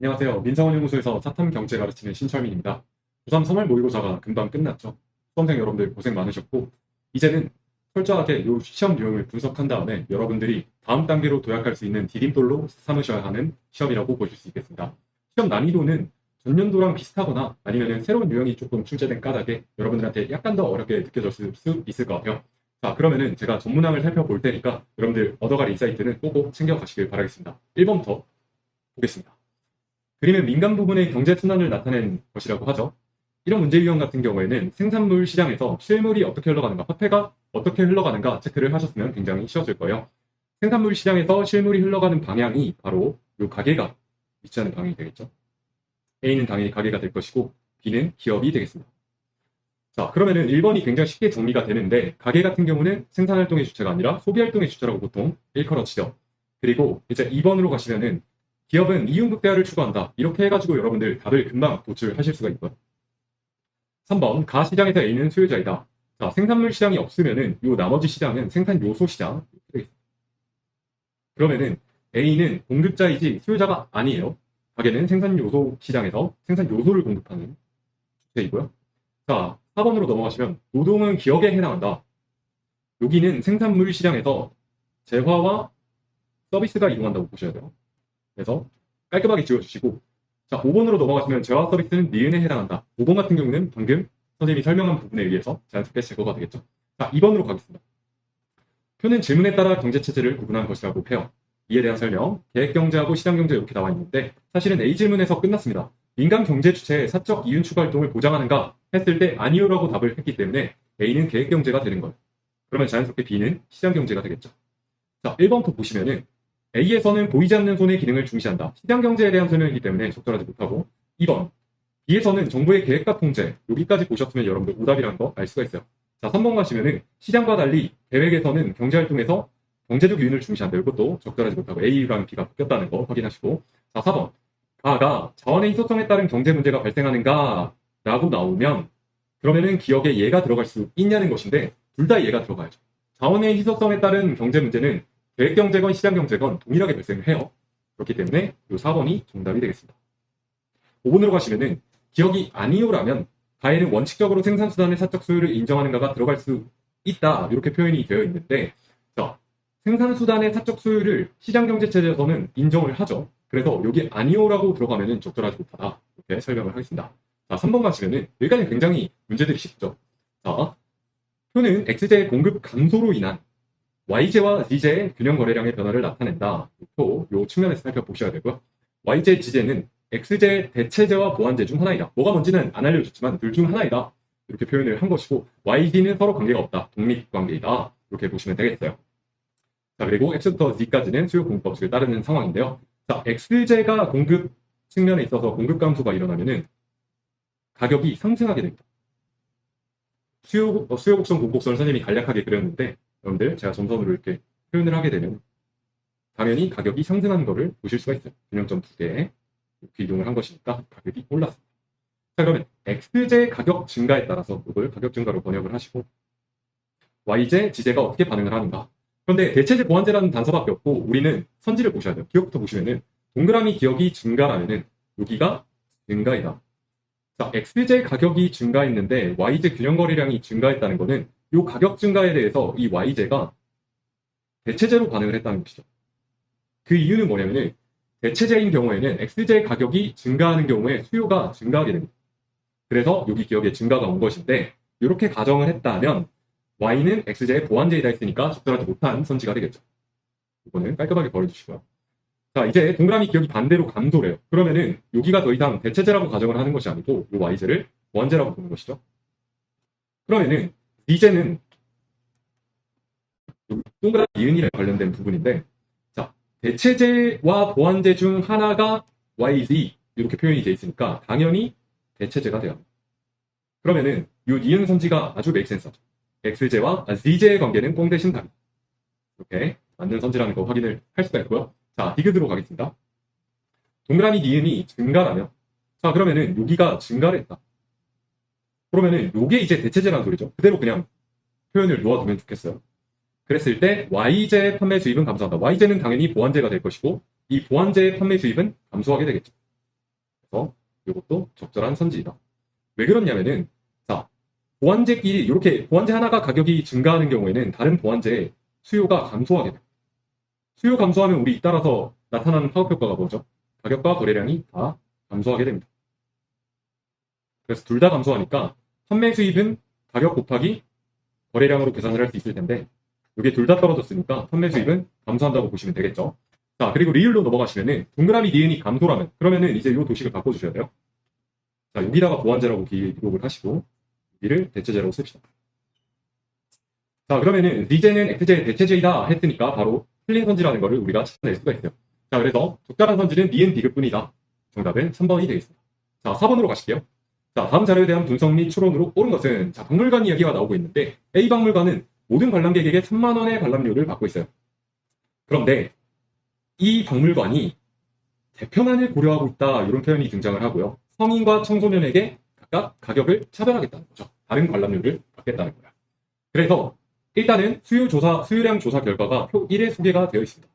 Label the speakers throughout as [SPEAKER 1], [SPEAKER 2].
[SPEAKER 1] 안녕하세요. 민사원연구소에서 사탐 경제 가르치는 신철민입니다. 고3 3월 모의고사가 금방 끝났죠. 수험생 여러분들 고생 많으셨고, 이제는 철저하게 이 시험 유형을 분석한 다음에 여러분들이 다음 단계로 도약할 수 있는 디딤돌로 삼으셔야 하는 시험이라고 보실 수 있겠습니다. 시험 난이도는 전년도랑 비슷하거나 아니면 새로운 유형이 조금 출제된 까닭에 여러분들한테 약간 더 어렵게 느껴졌을 수 있을 것 같아요. 자, 그러면은 제가 전문항을 살펴볼 테니까 여러분들 얻어갈 인사이트는 꼭꼭 챙겨가시길 바라겠습니다. 1번부터 보겠습니다. 그림은 민간 부분의 경제 순환을 나타낸 것이라고 하죠. 이런 문제 유형 같은 경우에는 생산물 시장에서 실물이 어떻게 흘러가는가, 화폐가 어떻게 흘러가는가 체크를 하셨으면 굉장히 쉬웠을 거예요. 생산물 시장에서 실물이 흘러가는 방향이 바로 이 가게가 위치하는 방향이 되겠죠. A는 당연히 가게가 될 것이고 B는 기업이 되겠습니다. 자, 그러면은 1번이 굉장히 쉽게 정리가 되는데, 가게 같은 경우는 생산활동의 주체가 아니라 소비활동의 주체라고 보통 일컬어지죠. 그리고 이제 2번으로 가시면은 기업은 이윤극대화를 추구한다. 이렇게 해가지고 여러분들 답을 금방 도출하실 수가 있고요. 3번, 가시장에서 A는 수요자이다. 자, 생산물 시장이 없으면은 요 나머지 시장은 생산 요소 시장. 그러면은 A는 공급자이지 수요자가 아니에요. 가게는 생산 요소 시장에서 생산 요소를 공급하는 주체이고요. 자, 4번으로 넘어가시면 노동은 기업에 해당한다. 여기는 생산물 시장에서 재화와 서비스가 이동한다고 보셔야 돼요. 그래서 깔끔하게 지워주시고, 자, 5번으로 넘어가시면 재화 서비스는 니은에 해당한다. 5번 같은 경우는 방금 선생님이 설명한 부분에 의해서 자연스럽게 제거가 되겠죠. 자, 2번으로 가겠습니다. 표는 질문에 따라 경제체제를 구분한 것이라고 해요. 이에 대한 설명, 계획경제하고 시장경제 이렇게 나와 있는데, 사실은 A 질문에서 끝났습니다. 민간 경제 주체의 사적 이윤 추구 활동을 보장하는가 했을 때 아니요라고 답을 했기 때문에 A는 계획경제가 되는 거예요. 그러면 자연스럽게 B는 시장경제가 되겠죠. 자, 1번부터 보시면은 A에서는 보이지 않는 손의 기능을 중시한다. 시장 경제에 대한 설명이기 때문에 적절하지 못하고, 2번 B에서는 정부의 계획과 통제, 여기까지 보셨으면 여러분들 오답이라는 거 알 수가 있어요. 자, 3번 가시면은 시장과 달리 계획에서는 경제활동에서 경제적 이윤을 중시한다. 이것도 적절하지 못하고 A랑 B가 바뀌었다는 거 확인하시고, 자, 4번 가가 자원의 희소성에 따른 경제 문제가 발생하는가 라고 나오면 그러면은 기억에 얘가 들어갈 수 있냐는 것인데, 둘 다 얘가 들어가야죠. 자원의 희소성에 따른 경제 문제는 계획경제건 시장경제건 동일하게 발생을 해요. 그렇기 때문에 이 4번이 정답이 되겠습니다. 5번으로 가시면은 기억이 아니요라면 가에는 원칙적으로 생산수단의 사적 소유를 인정하는가가 들어갈 수 있다. 이렇게 표현이 되어 있는데, 자, 생산수단의 사적 소유를 시장경제체제에서는 인정을 하죠. 그래서 여기 아니요라고 들어가면은 적절하지 못하다. 이렇게 설명을 하겠습니다. 자, 3번 가시면은 여기까지 굉장히 문제들이 쉽죠. 자, 표는 X제의 공급 감소로 인한 YJ와 ZJ의 균형 거래량의 변화를 나타낸다. 요 측면에서 살펴보셔야 되고요. YJ, ZJ는 X제 대체제와 보완제 중 하나이다. 뭐가 뭔지는 안 알려줬지만 둘 중 하나이다. 이렇게 표현을 한 것이고, YZ는 서로 관계가 없다. 독립관계이다. 이렇게 보시면 되겠어요. 자, 그리고 X부터 Z까지는 수요 공급 법칙을 따르는 상황인데요. 자, XJ가 공급 측면에 있어서 공급 감소가 일어나면은 가격이 상승하게 됩니다. 수요 곡선, 공곡선을 선생님이 간략하게 그렸는데, 여러분들 제가 점선으로 이렇게 표현을 하게 되면 당연히 가격이 상승하는 것을 보실 수가 있어요. 균형점 두 개에 이렇게 이동을 한 것이니까 가격이 올랐습니다. 자, 그러면 X제 가격 증가에 따라서 이걸 가격 증가로 번역을 하시고, Y제, G제가 어떻게 반응을 하는가. 그런데 대체제 보완제라는 단서밖에 없고 우리는 선지를 보셔야 돼요. 기억부터 보시면은 동그라미 기억이 증가라면은 여기가 증가이다. 자, X제 가격이 증가했는데 Y제 균형 거래량이 증가했다는 것은 이 가격 증가에 대해서 이 Y제가 대체제로 반응을 했다는 것이죠. 그 이유는 뭐냐면은 대체제인 경우에는 X제 가격이 증가하는 경우에 수요가 증가하게 됩니다. 그래서 여기 기억에 증가가 온 것인데, 이렇게 가정을 했다면 Y는 X제의 보완제이다 했으니까 적절하지 못한 선지가 되겠죠. 이거는 깔끔하게 버려주시고요. 자, 이제 동그라미 기억이 반대로 감소래요. 그러면은 여기가 더 이상 대체제라고 가정을 하는 것이 아니고 이 Y제를 보완제라고 보는 것이죠. 그러면은 Z제는 동그라미 이은이랑 관련된 부분인데, 자, 대체제와 보완제 중 하나가 YZ 이렇게 표현이 되어 있으니까 당연히 대체제가 돼요. 그러면은 이 니은 선지가 아주 메이크센스하죠. X제와 Z제의 관계는 꽁 대신 답. 이렇게 맞는 선지라는 거 확인을 할 수가 있고요. 자, 디귿으로 가겠습니다. 동그라미 니은이 증가라면, 자, 그러면은 여기가 증가를 했다. 그러면은 요게 이제 대체제라는 소리죠. 그대로 그냥 표현을 놓아두면 좋겠어요. 그랬을 때 Y제의 판매 수입은 감소한다. Y제는 당연히 보완제가 될 것이고 이 보완제의 판매 수입은 감소하게 되겠죠. 그래서 이것도 적절한 선지이다. 왜 그렇냐면은, 자, 보완제끼리 이렇게 보완제 하나가 가격이 증가하는 경우에는 다른 보완제의 수요가 감소하게 돼요. 수요 감소하면 우리 잇따라서 나타나는 파급 효과가 뭐죠? 가격과 거래량이 다 감소하게 됩니다. 그래서 둘 다 감소하니까 판매 수입은 가격 곱하기 거래량으로 계산을 할 수 있을 텐데 이게 둘 다 떨어졌으니까 판매 수입은 감소한다고 보시면 되겠죠. 자, 그리고 리을로 넘어가시면은 동그라미 니은이 감소라면 그러면은 이제 이 도식을 바꿔주셔야 돼요. 자, 여기다가 보완제라고 기록을 하시고 여기를 대체제라고 씁시다. 자, 그러면은 Z제는 X제의 대체제이다 했으니까 바로 틀린 선지라는 것을 우리가 찾아낼 수가 있어요. 자, 그래서 적절한 선지는 니은 디귿뿐이다. 정답은 3번이 되겠습니다. 자, 4번으로 가실게요. 자, 다음 자료에 대한 분석 및 추론으로 옳은 것은, 자, 박물관 이야기가 나오고 있는데 A 박물관은 모든 관람객에게 3만 원의 관람료를 받고 있어요. 그런데 이 박물관이 개편안을 고려하고 있다 이런 표현이 등장을 하고요. 성인과 청소년에게 각각 가격을 차별하겠다는 거죠. 다른 관람료를 받겠다는 거야. 그래서 일단은 수요량 조사 결과가 표 1에 소개가 되어 있습니다.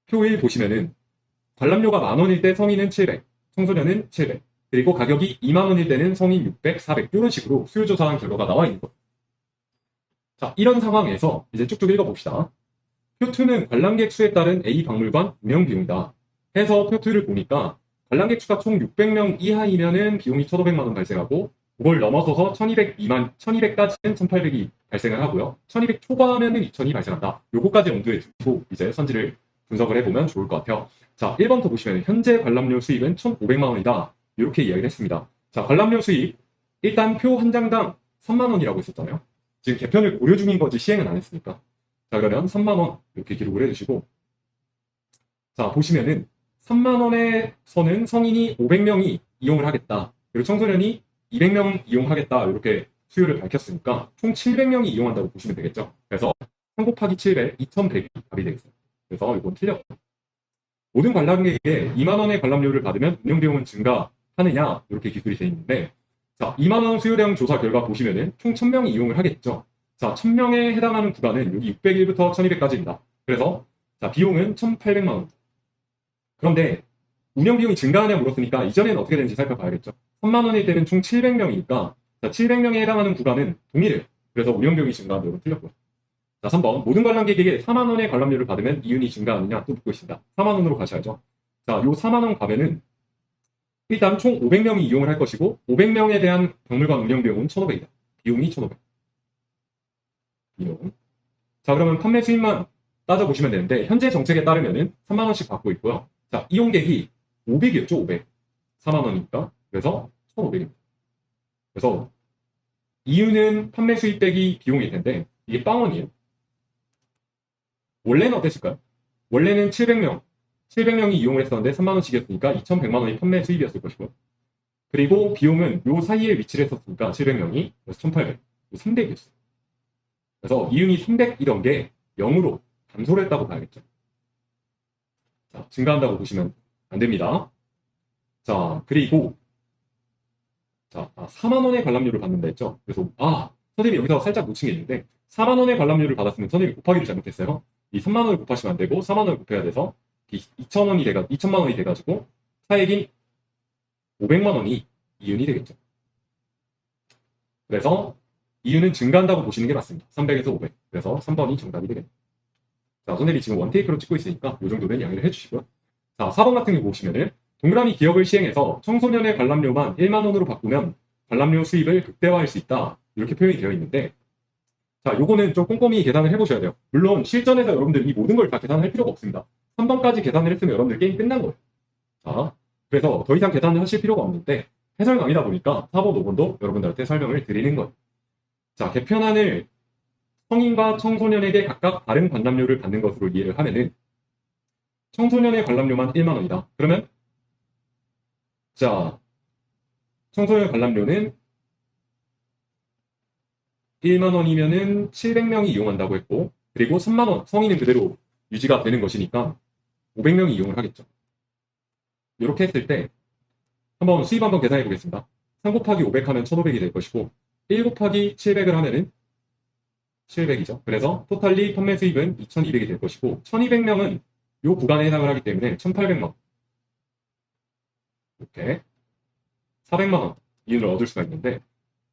[SPEAKER 1] 표 1 보시면은 관람료가 만원일 때 성인은 700, 청소년은 700, 그리고 가격이 2만 원일 때는 성인 600, 400 이런 식으로 수요조사한 결과가 나와 있는 거예요. 자, 이런 상황에서 이제 쭉쭉 읽어봅시다. 표 2는 관람객 수에 따른 A 박물관 운영 비용이다. 해서 표 2를 보니까 관람객 수가 총 600명 이하이면은 비용이 1,500만 원 발생하고 그걸 넘어서서 1,200까지는 1,800이 발생을 하고요. 1,200 초과하면은 2,000이 발생한다. 요거까지 염두에 두고 이제 선지를 분석을 해보면 좋을 것 같아요. 자, 1번부터 보시면 현재 관람료 수입은 1,500만 원이다. 이렇게 이야기를 했습니다. 자, 관람료 수입 일단 표 한 장당 3만 원이라고 했었잖아요. 지금 개편을 고려 중인 거지 시행은 안 했으니까. 자, 그러면 3만 원 이렇게 기록을 해주시고, 자, 보시면은 3만 원에서는 성인이 500명이 이용을 하겠다. 그리고 청소년이 200명 이용하겠다. 이렇게 수요를 밝혔으니까 총 700명이 이용한다고 보시면 되겠죠. 그래서 3 곱하기 700, 2100이 답이 되겠어요. 그래서 이건 틀렸고. 모든 관람객에게 2만 원의 관람료를 받으면 운영비용은 증가하느냐 이렇게 기술이 되어 있는데, 자, 2만 원 수요량 조사 결과 보시면은 총 1000명이 이용을 하겠죠. 자, 1000명에 해당하는 구간은 여기 601부터 1200까지입니다. 그래서 자, 비용은 1800만 원. 그런데 운영비용이 증가하냐 물었으니까 이전에는 어떻게 되는지 살펴봐야겠죠. 3만 원일 때는 총 700명이니까 자, 700명에 해당하는 구간은 동일해요. 그래서 운영비용이 증가하는 건 틀렸고요. 자, 3번. 모든 관람객에게 4만 원의 관람료를 받으면 이윤이 증가하느냐 또 묻고 있습니다. 4만 원으로 가셔야죠. 자, 요 4만 원 가면은 일단 총 500명이 이용을 할 것이고 500명에 대한 박물관 운영비용은 1,500이다. 비용이 1,500. 비용. 자, 그러면 판매 수입만 따져보시면 되는데 현재 정책에 따르면은 3만 원씩 받고 있고요. 자, 이용객이 500이었죠. 500. 4만 원이니까. 그래서 1,500입니다. 그래서 이유는 판매 수입 빼기 비용일 텐데 이게 빵원이에요. 원래는 어땠을까요? 원래는 700명이 이용을 했었는데 3만 원씩이었으니까 2,100만 원이 판매 수입이었을 것이고, 그리고 비용은 요 사이에 위치를 했었으니까 700명이 그래서 1,800, 300이었어요. 그래서 이윤이 300이던 게 0으로 감소를 했다고 봐야겠죠. 자, 증가한다고 보시면 안 됩니다. 자, 그리고 자, 4만 원의 관람료를 받는다 했죠. 그래서 선생님이 여기서 살짝 놓친 게 있는데 4만 원의 관람료를 받았으면 선생님이 곱하기를 잘못했어요. 이 3만 원을 곱하시면 안 되고 4만 원을 곱해야 돼서 2천만 원이 돼가지고 차액인 500만 원이 이윤이 되겠죠. 그래서 이윤은 증가한다고 보시는 게 맞습니다. 300에서 500. 그래서 3번이 정답이 되겠네요. 자, 선생님이 지금 원테이크로 찍고 있으니까 이 정도는 양해를 해주시고요. 자, 4번 같은 거 보시면은 동그라미 기업을 시행해서 청소년의 관람료만 1만 원으로 바꾸면 관람료 수입을 극대화할 수 있다. 이렇게 표현이 되어 있는데, 자, 요거는 좀 꼼꼼히 계산을 해보셔야 돼요. 물론 실전에서 여러분들 이 모든 걸 다 계산할 필요가 없습니다. 3번까지 계산을 했으면 여러분들 게임 끝난 거예요. 자, 그래서 더 이상 계산을 하실 필요가 없는데 해설 강의다 보니까 4번, 5번도 여러분들한테 설명을 드리는 거예요. 자, 개편안을 성인과 청소년에게 각각 다른 관람료를 받는 것으로 이해를 하면은 청소년의 관람료만 1만 원이다. 그러면 자, 청소년 관람료는 1만 원이면은 700명이 이용한다고 했고, 그리고 3만 원, 성인은 그대로 유지가 되는 것이니까 500명이 이용을 하겠죠. 이렇게 했을 때 한번 수입 한번 계산해 보겠습니다. 3 곱하기 500 하면 1,500이 될 것이고 1 곱하기 700을 하면은 700이죠. 그래서 토탈리 판매 수입은 2,200이 될 것이고 1,200명은 이 구간에 해당을 하기 때문에 1,800만. 이렇게 400만 원 이윤을 얻을 수가 있는데,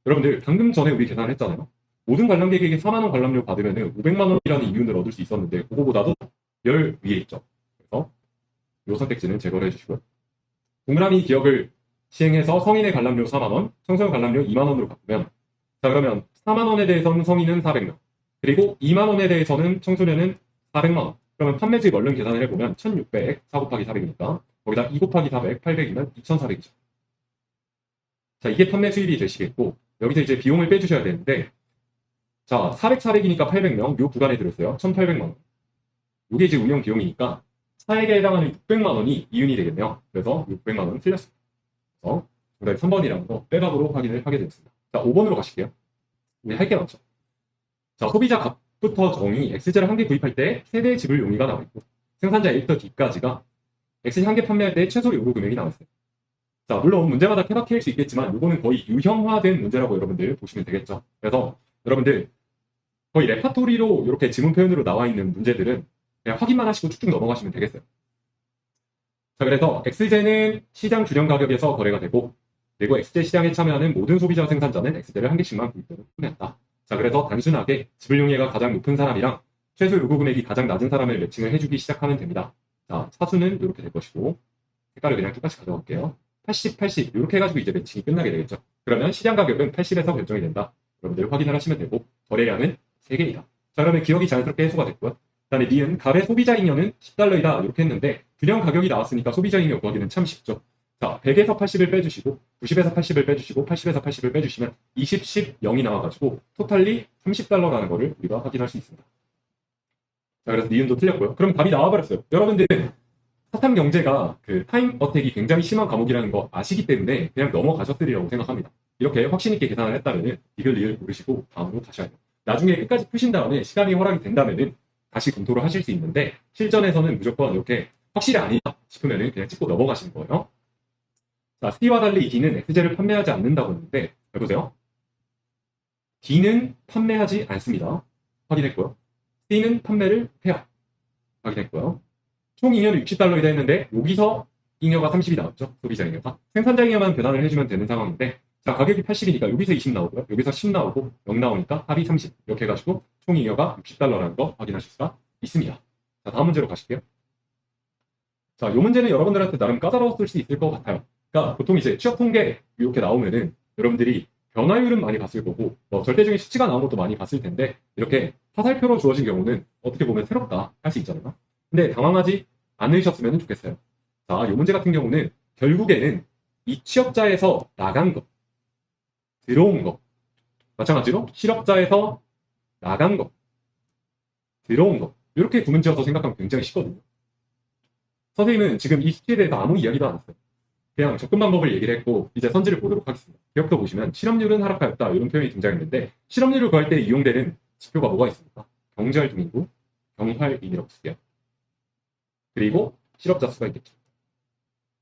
[SPEAKER 1] 여러분들 방금 전에 우리 계산을 했잖아요. 모든 관람객에게 4만 원 관람료 받으면 500만 원이라는 이윤을 얻을 수 있었는데, 그거보다도 열 위에 있죠. 그래서 이 선택지는 제거를 해주시고요. 동그라미 기억을 시행해서 성인의 관람료 4만 원, 청소년 관람료 2만 원으로 바꾸면, 자 그러면 4만 원에 대해서는 성인은 400명, 그리고 2만 원에 대해서는 청소년은 400만 원. 그러면 판매 수입 얼른 계산을 해보면 1600, 4 곱하기 400이니까 거기다 2 곱하기 400, 800이면 2400이죠. 자, 이게 판매 수입이 되시겠고, 여기서 이제 비용을 빼주셔야 되는데, 자, 400, 400이니까 800명, 요 구간에 들었어요. 1800만 원. 이게 이제 운영 비용이니까 차액에 해당하는 600만 원이 이윤이 되겠네요. 그래서 600만 원 틀렸습니다. 그래서 정답이 3번이라는 거 빼박으로 확인을 하게 됐습니다. 자, 5번으로 가실게요. 우리 할 게 많죠. 자, 소비자 값부터 정의, X제를 한 개 구입할 때 최대 지불 용의가 나와 있고, 생산자 A부터 D까지가 X 한 개 판매할 때 최소 요구 금액이 나와 있어요. 자, 물론 문제마다 케바케일 수 있겠지만 이거는 거의 유형화된 문제라고 여러분들 보시면 되겠죠. 그래서 여러분들 거의 레파토리로 이렇게 지문 표현으로 나와 있는 문제들은 그냥 확인만 하시고 쭉쭉 넘어가시면 되겠어요. 자, 그래서 XJ는 시장 균형 가격에서 거래가 되고, 그리고 XJ 시장에 참여하는 모든 소비자 생산자는 XJ를 한 개씩만 구입해서 판매한다. 자, 그래서 단순하게 지불 용의가 가장 높은 사람이랑 최소 요구 금액이 가장 낮은 사람을 매칭을 해주기 시작하면 됩니다. 자, 차수는 이렇게 될 것이고, 색깔을 그냥 똑같이 가져갈게요. 80, 80 이렇게 해가지고 이제 매칭이 끝나게 되겠죠. 그러면 시장 가격은 80에서 결정이 된다. 여러분들 확인을 하시면 되고, 거래량은 3개이다. 자, 그러면 기억이 자연스럽게 해소가 됐고요. 그다음에 니은 갑의 소비자 잉여는 10달러이다 이렇게 했는데, 균형 가격이 나왔으니까 소비자 잉여 구하기는 참 쉽죠. 자, 100에서 80을 빼주시고 90에서 80을 빼주시고 80에서 80을 빼주시면 20, 10, 0이 나와가지고 토탈리 30달러라는 거를 우리가 확인할 수 있습니다. 자, 그래서 니은도 틀렸고요. 그럼 답이 나와버렸어요. 여러분들은 사탐 경제가 그 타임 어택이 굉장히 심한 과목이라는 거 아시기 때문에 그냥 넘어가셨으리라고 생각합니다. 이렇게 확신 있게 계산을 했다면은 이글 리을 고르시고 다음으로 가셔야 돼요. 나중에 끝까지 푸신 다음에 시간이 허락이 된다면은 다시 검토를 하실 수 있는데, 실전에서는 무조건 이렇게 확실히 아니다 싶으면은 그냥 찍고 넘어가시는 거예요. 자, C와 달리 D는 XJ를 판매하지 않는다고 했는데, 해보세요. D는 판매하지 않습니다. 확인했고요. C는 판매를 해요. 확인했고요. 총 잉여는 60달러이다 했는데, 여기서 잉여가 30이 나왔죠. 소비자 잉여가. 생산자 잉여만 변환을 해주면 되는 상황인데, 자, 가격이 80이니까 여기서 20 나오고요. 여기서 10 나오고 0 나오니까 합이 30. 이렇게 해가지고 총 잉여가 60달러라는 거 확인하실 수가 있습니다. 자, 다음 문제로 가실게요. 자, 이 문제는 여러분들한테 나름 까다로웠을 수 있을 것 같아요. 그러니까 보통 이제 취업 통계 이렇게 나오면은 여러분들이 변화율은 많이 봤을 거고, 뭐 절대적인 수치가 나온 것도 많이 봤을 텐데, 이렇게 화살표로 주어진 경우는 어떻게 보면 새롭다 할 수 있잖아요. 근데 당황하지 않으셨으면 좋겠어요. 자, 이 문제 같은 경우는 결국에는 이 취업자에서 나간 것, 들어온 것, 마찬가지로 실업자에서 나간 것, 들어온 것, 이렇게 구문지어서 생각하면 굉장히 쉽거든요. 선생님은 지금 이 수치에 대해서 아무 이야기도 안 했어요. 그냥 접근 방법을 얘기를 했고, 이제 선지를 보도록 하겠습니다. 기억도 보시면 실업률은 하락하였다 이런 표현이 등장했는데, 실업률을 구할 때 이용되는 지표가 뭐가 있습니까? 경제활동인구, 경활인이라고 쓸게요. 그리고 실업자 수가 있겠죠.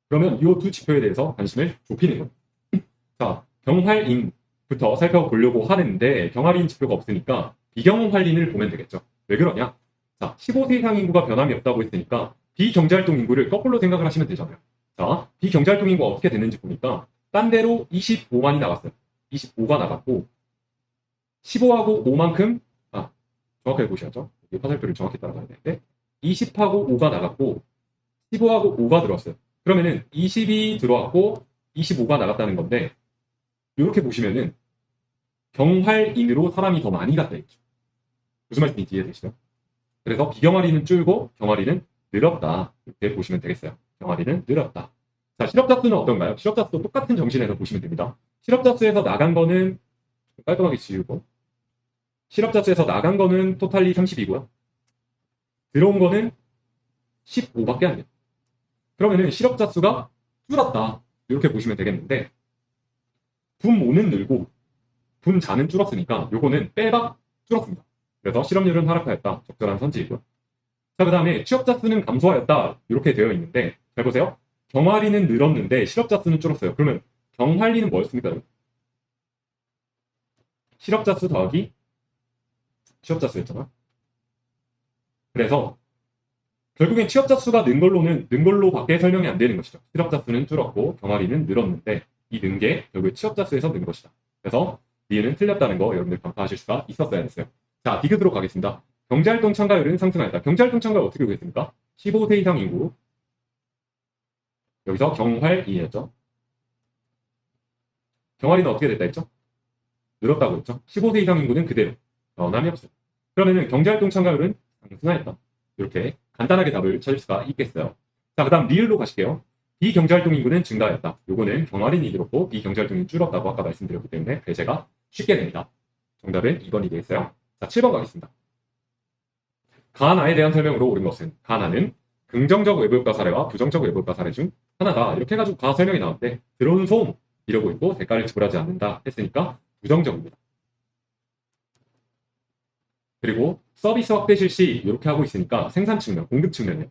[SPEAKER 1] 그러면 이 두 지표에 대해서 관심을 좁히는 겁니다. 자, 경활인부터 살펴보려고 하는데 경활인 지표가 없으니까 비경활인을 보면 되겠죠. 왜 그러냐? 자, 15세 이상 인구가 변함이 없다고 했으니까 비경제활동 인구를 거꾸로 생각을 하시면 되잖아요. 자, 비경제활동 인구가 어떻게 됐는지 보니까 딴 데로 25만이 나갔어요. 25가 나갔고 15하고 5만큼 정확하게 보셔야죠. 화살표를 정확히 따라가야 되는데 20하고 5가 나갔고 15하고 5가 들어왔어요. 그러면은 20이 들어왔고 25가 나갔다는 건데, 이렇게 보시면은 경활인으로 사람이 더 많이 갔다 했죠. 무슨 말씀인지 이해되시죠? 그래서 비경활인은 줄고 경활인은 늘었다. 이렇게 보시면 되겠어요. 경활인은 늘었다. 자, 실업자 수는 어떤가요? 실업자 수도 똑같은 정신에서 보시면 됩니다. 실업자 수에서 나간 거는 깔끔하게 지우고, 실업자 수에서 나간 거는 토탈리 30이고요. 들어온 거는 15밖에 안 돼요. 그러면은 실업자 수가 줄었다. 이렇게 보시면 되겠는데, 분모는 늘고 분자는 줄었으니까 요거는 빼박 줄었습니다. 그래서 실업률은 하락하였다. 적절한 선지이고요. 자, 그 다음에 취업자 수는 감소하였다. 이렇게 되어 있는데, 잘 보세요. 경활인은 늘었는데 실업자 수는 줄었어요. 그러면 경활인은 뭐였습니까? 실업자 수 더하기 취업자 수였잖아. 그래서 결국엔 취업자 수가 는 걸로밖에 설명이 안 되는 것이죠. 실업자 수는 줄었고 병아리는 늘었는데 이 는 게 결국 취업자 수에서 는 것이다. 그래서 니은은 틀렸다는 거 여러분들 간파하실 수가 있었어야 했어요. 자, 디귿으로 가겠습니다. 경제활동 참가율은 상승하였다. 경제활동 참가율 어떻게 보겠습니까? 15세 이상 인구, 여기서 경활이었죠. 경활이는 어떻게 됐다 했죠? 늘었다고 했죠. 15세 이상 인구는 그대로 변함이 없어요. 그러면은 경제활동 참가율은 상승하였다. 이렇게 간단하게 답을 찾을 수가 있겠어요. 자, 그 다음 리을로 가실게요. 비경제활동 인구는 증가하였다. 요거는 경활인이 늘었고 비경제활동이 줄었다고 아까 말씀드렸기 때문에 배제가 쉽게 됩니다. 정답은 2번이 되겠어요. 자, 7번 가겠습니다. 가나에 대한 설명으로 옳은 것은 가나는 긍정적 외부효과 사례와 부정적 외부효과 사례 중 하나다. 이렇게 해가지고 가 설명이 나왔는데 들어오는 소음 이러고 있고 대가를 지불하지 않는다 했으니까 부정적입니다. 그리고 서비스 확대 실시 이렇게 하고 있으니까 생산 측면, 공급 측면이에요.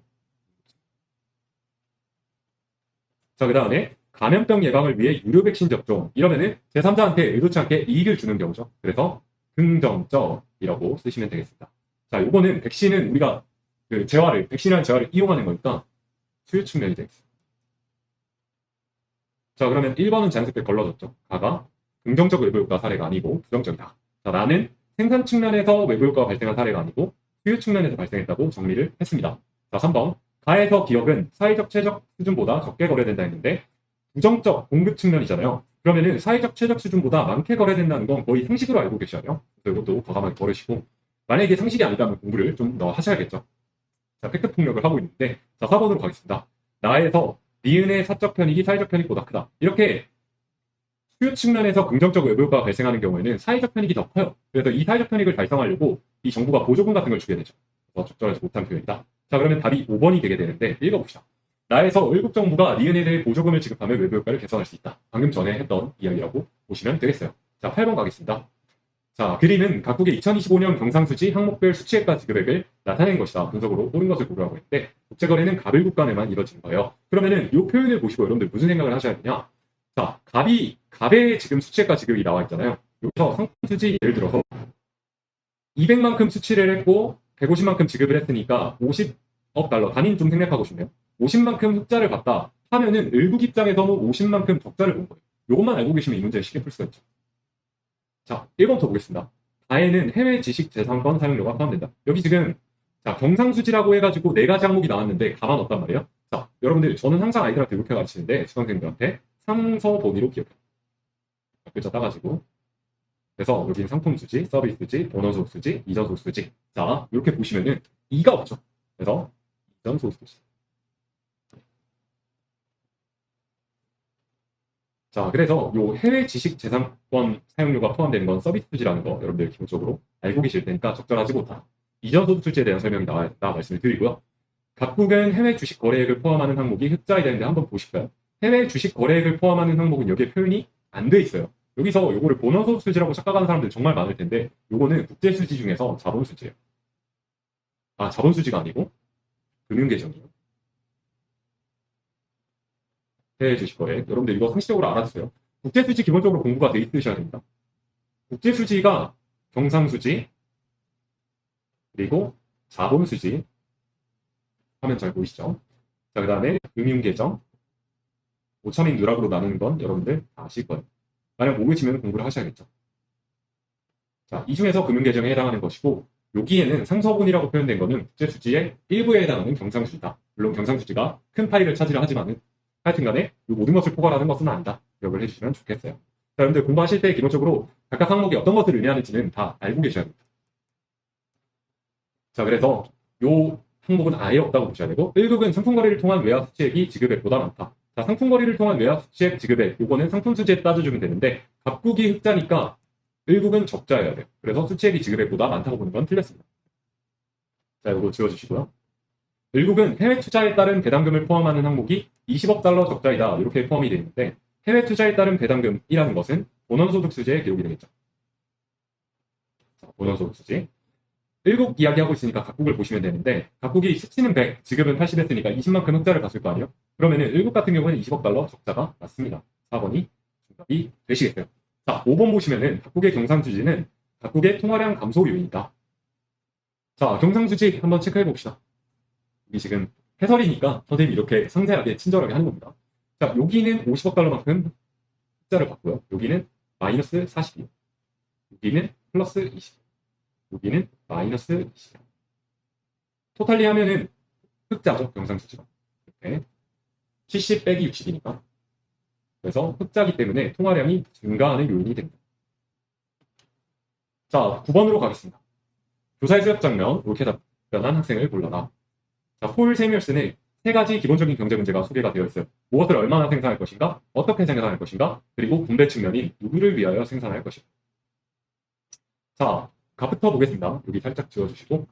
[SPEAKER 1] 자, 그 다음에 감염병 예방을 위해 유료 백신 접종 이러면은 제3자한테 의도치 않게 이익을 주는 경우죠. 그래서 긍정적이라고 쓰시면 되겠습니다. 자, 요거는 백신은 우리가 백신이라는 재화를 이용하는 거니까 수요 측면이 되겠습니다. 자, 그러면 1번은 자연스럽게 걸러졌죠. 가가 긍정적 외부효과 사례가 아니고 부정적이다. 자, 나는 생산 측면에서 외부효과가 발생한 사례가 아니고 수요 측면에서 발생했다고 정리를 했습니다. 자, 3번. 가에서 기업은 사회적 최적 수준보다 적게 거래된다 했는데 부정적 공급 측면이잖아요. 그러면은 사회적 최적 수준보다 많게 거래된다는 건 거의 상식으로 알고 계셔야 돼요. 그래서 이것도 과감하게 버리시고 만약에 이게 상식이 아니다면 공부를 좀 더 하셔야겠죠. 자, 팩트 폭력을 하고 있는데 자, 4번으로 가겠습니다. 나에서 니은의 사적 편익이 사회적 편익보다 크다. 이렇게 수요 측면에서 긍정적 외부효과가 발생하는 경우에는 사회적 편익이 더 커요. 그래서 이 사회적 편익을 달성하려고 이 정부가 보조금 같은 걸 주게 되죠. 그래서 적절하지 못한 표현이다. 자, 그러면 답이 5번이 되게 되는데 읽어봅시다. 나에서 월급 정부가 니은에 대해 보조금을 지급하면 외부효과를 개선할 수 있다. 방금 전에 했던 이야기라고 보시면 되겠어요. 자, 8번 가겠습니다. 자, 그림은 각국의 2025년 경상수지 항목별 수치액과 지급액을 나타낸 것이다. 분석으로 옳은 것을 고려하고 있는데 국제거래는 갑을 국간에만 이뤄지는 거예요. 그러면은 이 표현을 보시고 여러분들 무슨 생각을 하셔야 되냐? 자, 갑의 지금 수치액과 지급이 나와 있잖아요. 여기서 상품수지 예를 들어서 200만큼 수치를 했고 150만큼 지급을 했으니까 50억 달러, 단위는 좀 생략하고 싶네요. 50만큼 흑자를 봤다 하면은 을국 입장에서는 50만큼 적자를 본 거예요. 이것만 알고 계시면 이 문제를 쉽게 풀 수가 있죠. 자, 1번부터 보겠습니다. 가에는 해외 지식 재산권 사용료가 포함된다. 여기 지금 자, 경상수지라고 해가지고 4가지 항목이 나왔는데 가만 없단 말이에요. 자, 여러분들 저는 항상 아이들한테 이렇게 가르치는데 수강생들한테 상서보기로 기억해요. 글자 따가지고 그래서 여기는 상품수지, 서비스수지, 본원소득수지, 이전소득수지. 자, 이렇게 보시면은 2가 없죠. 그래서 이전소득수지. 자, 그래서 요 해외 지식 재산권 사용료가 포함되는 건 서비스수지라는 거 여러분들 기본적으로 알고 계실 테니까 적절하지 못하다. 이전소득수지에 대한 설명이 나와야 된다 말씀을 드리고요. 각국은 해외 주식 거래액을 포함하는 항목이 흑자에 되는데 한번 보실까요? 해외 주식 거래액을 포함하는 항목은 여기에 표현이 안 돼 있어요. 여기서 요거를 본원소득수지라고 착각하는 사람들 정말 많을 텐데 요거는 국제수지 중에서 자본수지예요. 아, 자본수지가 아니고 금융계정이에요. 해외 주식 거래. 여러분들 이거 상식적으로 알아주세요. 국제수지 기본적으로 공부가 돼 있으셔야 됩니다. 국제수지가 경상수지 그리고 자본수지 화면 잘 보이시죠? 자, 그 다음에 금융계정 5천인 누락으로 나누는 건 여러분들 다 아실 거예요. 만약 모르시면 공부를 하셔야겠죠. 자, 이 중에서 금융계정에 해당하는 것이고 여기에는 상서분이라고 표현된 것은 국제수지의 일부에 해당하는 경상수지다. 물론 경상수지가 큰 파일을 차지를 하지만은 하여튼간에 이 모든 것을 포괄하는 것은 아니다. 기억을 해주시면 좋겠어요. 자, 여러분들 공부하실 때 기본적으로 각각 항목이 어떤 것을 의미하는지는 다 알고 계셔야 됩니다. 자, 그래서 이 항목은 아예 없다고 보셔야 되고 1급은 상품거래를 통한 외화수치액이 지급액보다 많다. 자, 상품거래를 통한 외화수치액 지급액 요거는 상품수지에 따져주면 되는데 각국이 흑자니까 1급은 적자여야 돼요. 그래서 수치액이 지급액보다 많다고 보는 건 틀렸습니다. 자, 이거 지워주시고요. 1급은 해외 투자에 따른 배당금을 포함하는 항목이 20억 달러 적자이다. 이렇게 포함이 되어 있는데 해외 투자에 따른 배당금이라는 것은 본원소득수지에 기록이 되겠죠. 자, 본원소득수지. 1국 이야기하고 있으니까 각국을 보시면 되는데 각국이 수치는 100, 지급은 80 했으니까 20만큼 흑자를 봤을 거 아니에요? 그러면은 1국 같은 경우에는 20억 달러 적자가 맞습니다. 4번이 정답이 되시겠어요. 자, 5번 보시면은 각국의 경상수지는 각국의 통화량 감소 요인이다. 자, 경상수지 한번 체크해 봅시다. 이게 지금 해설이니까 선생님이 이렇게 상세하게 친절하게 하는 겁니다. 자, 여기는 50억 달러만큼 흑자를 봤고요. 여기는 마이너스 42억. 여기는 플러스 20억. 여기는 마이너스 20억. 토탈리 하면은 흑자죠. 경상수지가. 이렇게 70 빼기 60이니까. 그래서 흑자기 때문에 통화량이 증가하는 요인이 됩니다. 자, 9번으로 가겠습니다. 교사의 수업 장면, 이렇게 답변한 학생을 골라라. 자, 폴 세미얼슨의 세 가지 기본적인 경제 문제가 소개가 되어 있어요. 무엇을 얼마나 생산할 것인가, 어떻게 생산할 것인가, 그리고 분배 측면인 누구를 위하여 생산할 것인가. 자, 값부터 보겠습니다. 여기 살짝 지워주시고.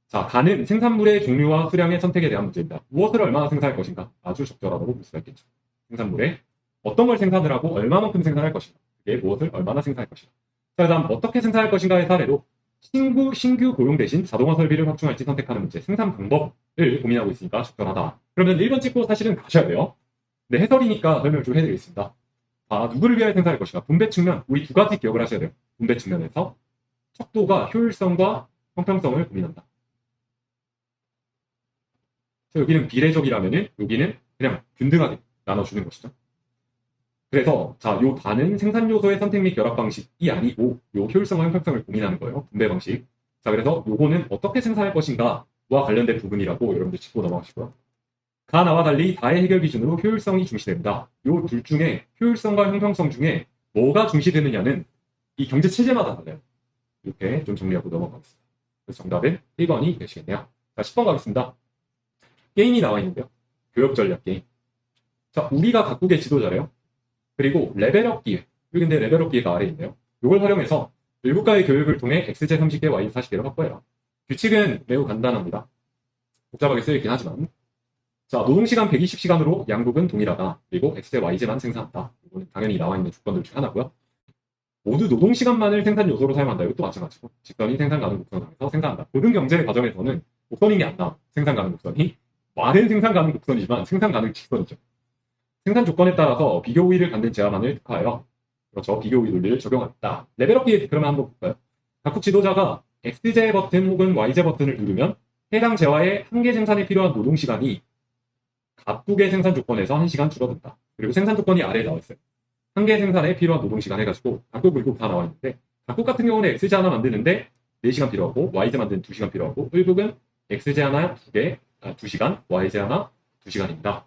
[SPEAKER 1] 자, 가는 생산물의 종류와 수량의 선택에 대한 문제입니다. 무엇을 얼마나 생산할 것인가? 아주 적절하다고 볼 수가 있겠죠. 생산물에 어떤 걸 생산을 하고 얼마만큼 생산할 것인가? 그게 무엇을 얼마나 생산할 것인가? 자, 다음 어떻게 생산할 것인가의 사례로 신규 고용 대신 자동화 설비를 확충할지 선택하는 문제, 생산 방법을 고민하고 있으니까 적절하다. 그러면 1번 찍고 사실은 가셔야 돼요. 네, 해설이니까 설명을 좀 해드리겠습니다. 아, 누구를 위하여 생산할 것인가? 분배 측면, 우리 두 가지 기억을 하셔야 돼요. 분배 측면에서 척도가 효율성과 형평성을 고민한다. 자, 여기는 비례적이라면은 여기는 그냥 균등하게 나눠주는 것이죠. 그래서 자, 요 단은 생산 요소의 선택 및 결합 방식이 아니고 요 효율성과 형평성을 고민하는 거예요. 분배 방식. 자, 그래서 요거는 어떻게 생산할 것인가와 관련된 부분이라고 여러분들 짚고 넘어가시고요. 가나와 달리 다의 해결 기준으로 효율성이 중시됩니다. 요 둘 중에 효율성과 형평성 중에 뭐가 중시되느냐는 이 경제 체제마다 달라요. 이렇게 좀 정리하고 넘어가겠습니다. 그래서 정답은 1번이 되시겠네요. 자, 10번 가겠습니다. 게임이 나와 있는데요. 교육 전략 게임. 자, 우리가 각국의 지도자래요. 그리고 레벨업 기회. 여기 근데 레벨업 기회가 아래에 있네요. 이걸 활용해서 일국가의 교육을 통해 X제 30개, Y 40개로 확보해라. 규칙은 매우 간단합니다. 복잡하게 쓰여있긴 하지만. 자, 노동시간 120시간으로 양국은 동일하다. 그리고 X제, Y제만 생산한다. 이거는 당연히 나와 있는 조건들 중 하나고요. 모두 노동시간만을 생산 요소로 사용한다. 이것도 마찬가지고. 직선이 생산 가능 곡선상에서 생산한다. 모든 경제 과정에서는 곡선이 안 나와. 생산 가능 곡선이. 말은 생산 가능 곡선이지만 생산 가능 직선이죠. 생산 조건에 따라서 비교 우위를 갖는 제한만을 특화하여 그렇죠. 비교 우위 논리를 적용한다. 레벨업 기회 그러면 한번 볼까요? 각국 지도자가 X제 버튼 혹은 Y제 버튼을 누르면 해당 재화의 한 개 생산에 필요한 노동시간이 각국의 생산 조건에서 1시간 줄어든다. 그리고 생산 조건이 아래에 나와 있어요. 한 개 생산에 필요한 노동시간 해가지고 각국 일국 다 나와 있는데 각국 같은 경우는 X제 하나 만드는데 4시간 필요하고 Y제 만드는 2시간 필요하고 일국은 X제 하나 2시간, Y제 하나 2시간입니다.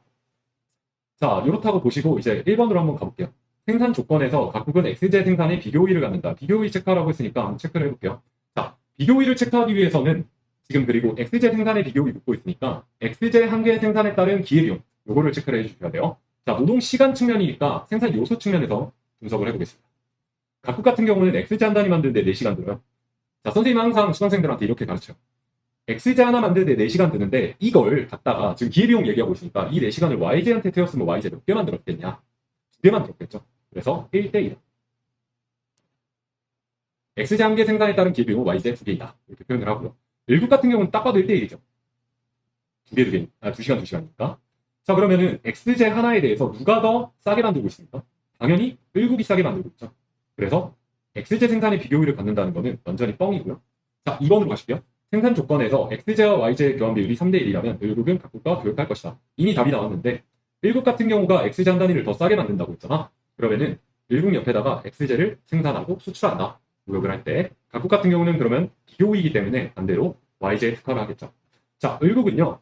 [SPEAKER 1] 자, 이렇다고 보시고 이제 1번으로 한번 가볼게요. 생산 조건에서 각국은 X제 생산에 비교 우위를 갖는다. 비교 우위 체크하라고 했으니까 한번 체크를 해볼게요. 자, 비교 우위를 체크하기 위해서는 지금 그리고 X제 생산에 비교 우위 묻고 있으니까 X제 한 개 생산에 따른 기회비용 요거를 체크를 해주셔야 돼요. 자, 노동 시간 측면이니까 생산 요소 측면에서 분석을 해보겠습니다. 각국 같은 경우는 X제 한 단위 만드는데 4시간 들어요. 자, 선생님은 항상 수강생들한테 이렇게 가르쳐요. X제 하나 만드는데 4시간 드는데 이걸 갖다가 지금 기회비용 얘기하고 있으니까 이 4시간을 Y제한테 태웠으면 Y제 몇 개 만들었겠냐? 2개 만들었겠죠. 그래서 1대1. X제 한 개 생산에 따른 기회비용은 Y제 2개이다. 이렇게 표현을 하고요. 일국 같은 경우는 딱 봐도 1대1이죠. 2개, 2시간, 2시간이니까. 자, 그러면은 X제 하나에 대해서 누가 더 싸게 만들고 있습니까? 당연히 일국이 싸게 만들고 있죠. 그래서 X제 생산의 비교율을 갖는다는 거는 완전히 뻥이고요. 자, 2번으로 가실게요. 생산 조건에서 X제와 Y제의 교환 비율이 3대1이라면 일국은 각국과 교역할 것이다. 이미 답이 나왔는데 일국 같은 경우가 X제 한 단위를 더 싸게 만든다고 했잖아. 그러면은 일국 옆에다가 X제를 생산하고 수출한다. 무역을 할 때. 각국 같은 경우는 그러면 비교이기 때문에 반대로 Y제에 특화를 하겠죠. 자, 일국은요.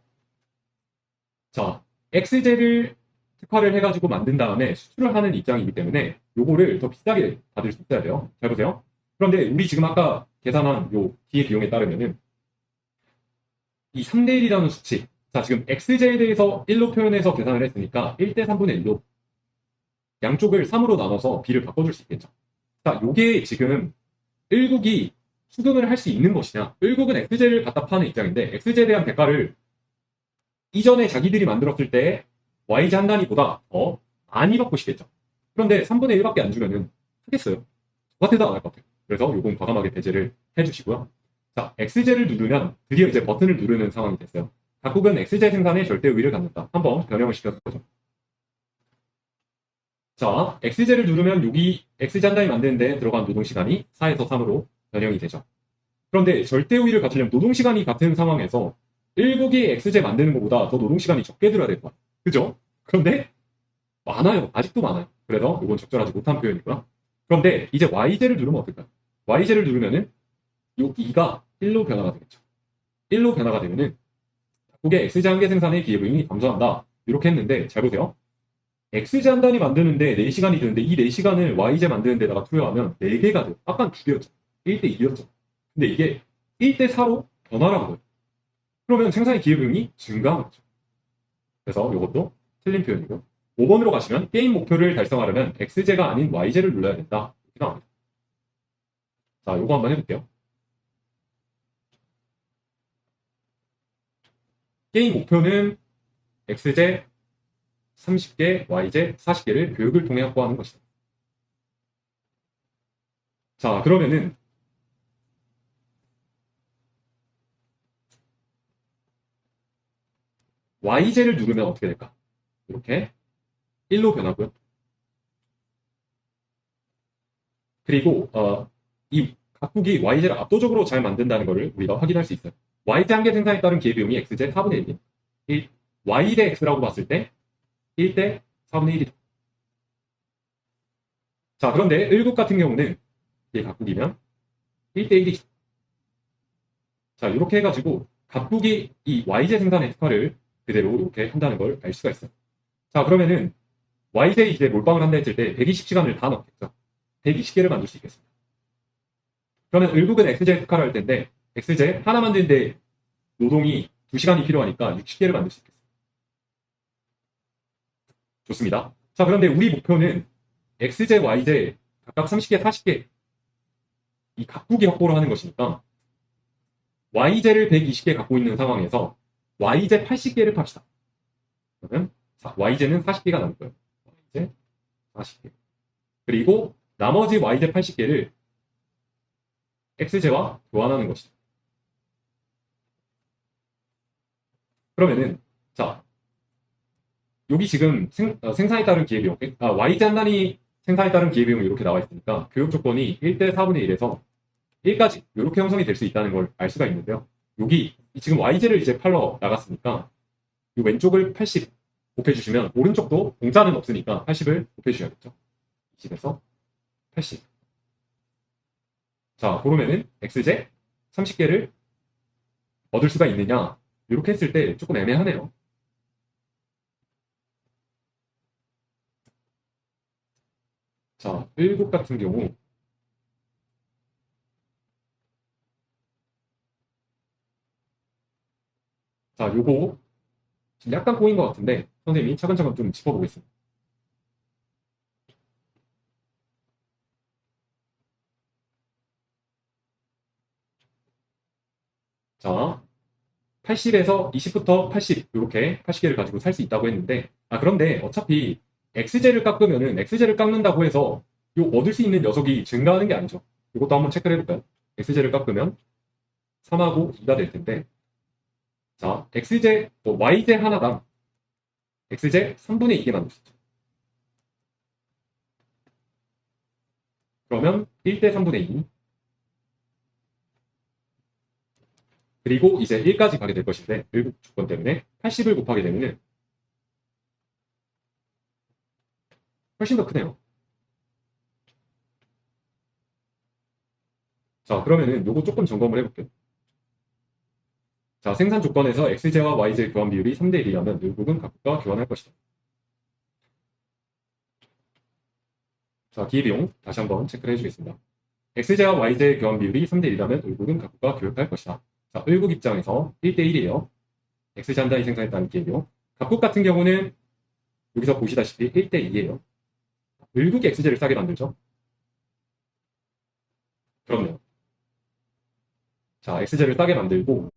[SPEAKER 1] 자, X제를 특화를 해가지고 만든 다음에 수출을 하는 입장이기 때문에 요거를 더 비싸게 받을 수 있어야 돼요. 잘 보세요. 그런데 우리 지금 아까 계산한 요 뒤의 비용에 따르면은 이 3대1이라는 수치. 자, 지금 X제에 대해서 1로 표현해서 계산을 했으니까 1대 3분의 1로 양쪽을 3으로 나눠서 B를 바꿔줄 수 있겠죠. 자, 요게 지금 일국이 수긍을 할 수 있는 것이냐. 일국은 X제를 갖다 파는 입장인데 X제에 대한 대가를 이전에 자기들이 만들었을 때 Y제 한 단위보다 더 많이 받고 싶겠죠. 그런데 3분의 1밖에 안 주면은 하겠어요. 저같아도 안 할 것 같아요. 그래서 요건 과감하게 배제를 해주시고요. 자, X제를 누르면 드디어 이제 버튼을 누르는 상황이 됐어요. 각국은 X제 생산에 절대 우위를 갖는다. 한번 변형을 시켜서 보죠. 자, X제를 누르면 여기 X제 한 단위 만드는데 들어간 노동시간이 4에서 3으로 변형이 되죠. 그런데 절대 우위를 갖추려면 노동시간이 같은 상황에서 1국이 X제 만드는 것보다 더 노동시간이 적게 들어야 될 거야. 그죠? 그런데 많아요. 아직도 많아요. 그래서 이건 적절하지 못한 표현이고요. 그런데 이제 Y제를 누르면 어떨까요? Y제를 누르면은 이 2가 1로 변화가 되겠죠. 1로 변화가 되면은 각국의 X제 한 개 생산의 기회비용이 감소한다. 이렇게 했는데 잘 보세요. X제 한 단위 만드는데 4시간이 드는데 이 4시간을 Y제 만드는 데다가 투여하면 4개가 돼요. 아까는 2개였죠. 1대 2였죠. 근데 이게 1대 4로 변화를 한 거예요. 그러면 생산의 기회비용이 증가한 거죠. 그래서 이것도 틀린 표현이고 5번으로 가시면 게임 목표를 달성하려면 X제가 아닌 Y제를 눌러야 된다. 이렇게 나옵니다. 자, 이거 한번 해볼게요. 게임 목표는 X제 30개, Y제 40개를 교육을 통해 확보하는 것이다. 자, 그러면은 Y제를 누르면 어떻게 될까? 이렇게 1로 변하고요. 그리고 이 각국이 Y제를 압도적으로 잘 만든다는 것을 우리가 확인할 수 있어요. Y제 한 개 생산에 따른 기회비용이 X제 4분의 1이 1. Y 대 X라고 봤을 때 1대 4분의 1이다. 자, 그런데 1국 같은 경우는 이게 각국이면 1대 1이죠. 자, 이렇게 해가지고 각국이 이 Y제 생산의 특화를 그대로 이렇게 한다는 걸 알 수가 있어요. 자, 그러면은 Y제 이제 몰빵을 한다 했을 때 120시간을 다 넣겠죠. 120개를 만들 수 있겠습니다. 그러면 1국은 X제 특화를 할 텐데 X제 하나 만드는데 노동이 2시간이 필요하니까 60개를 만들 수 있겠습니다. 좋습니다. 자, 그런데 우리 목표는 X제, Y제 각각 30개, 40개 이 각국이 확보를 하는 것이니까 Y제를 120개 갖고 있는 상황에서 Y제 80개를 팝시다. 그러면 Y제는 40개가 남을 거예요. Y제 40개. 그리고 나머지 Y제 80개를 X제와 교환하는 것이죠. 그러면은 자, 여기 지금 생산에 따른 기회비용, Y제 한 단위 생산에 따른 기회비용이 이렇게 나와 있으니까 교육 조건이 1대 4분의 1에서 1까지 이렇게 형성이 될 수 있다는 걸 알 수가 있는데요. 여기 지금 Y제를 이제 팔러 나갔으니까 이 왼쪽을 80 곱해주시면 오른쪽도 공짜는 없으니까 80을 곱해주셔야겠죠. 20에서 80. 자, 그러면은 X제 30개를 얻을 수가 있느냐? 이렇게 했을 때 조금 애매하네요. 자, 1국 같은 경우 자, 요거 지금 약간 꼬인 것 같은데 선생님이 차근차근 좀 짚어보겠습니다. 자, 80에서 20부터 80 이렇게 80개를 가지고 살 수 있다고 했는데 그런데 어차피 X제를 깎으면은 X제를 깎는다고 해서 요 얻을 수 있는 녀석이 증가하는 게 아니죠. 이것도 한번 체크를 해볼까요? X제를 깎으면 3하고 2가 될 텐데 자, X제, Y제 하나당 X제 3분의 2개 만들 수 있죠. 그러면 1대 3분의 2 그리고 이제 1까지 가게 될 것인데 1국 조건 때문에 80을 곱하게 되면 훨씬 더 크네요. 자, 그러면은 요거 조금 점검을 해볼게요. 자, 생산 조건에서 X제와 Y제 교환 비율이 3대 1이라면 1국은 각국과 교환할 것이다. 자, 기회비용 다시 한번 체크를 해주겠습니다. X제와 Y제 교환 비율이 3대 1이라면 1국은 각국과 교육할 것이다. 자, 1국 입장에서 1대 1이에요. X제 한 단위 생산했다는 기회비용. 각국 같은 경우는 여기서 보시다시피 1대 2예요. 1국이 X제를 싸게 만들죠. 그럼요. 자, X제를 싸게 만들고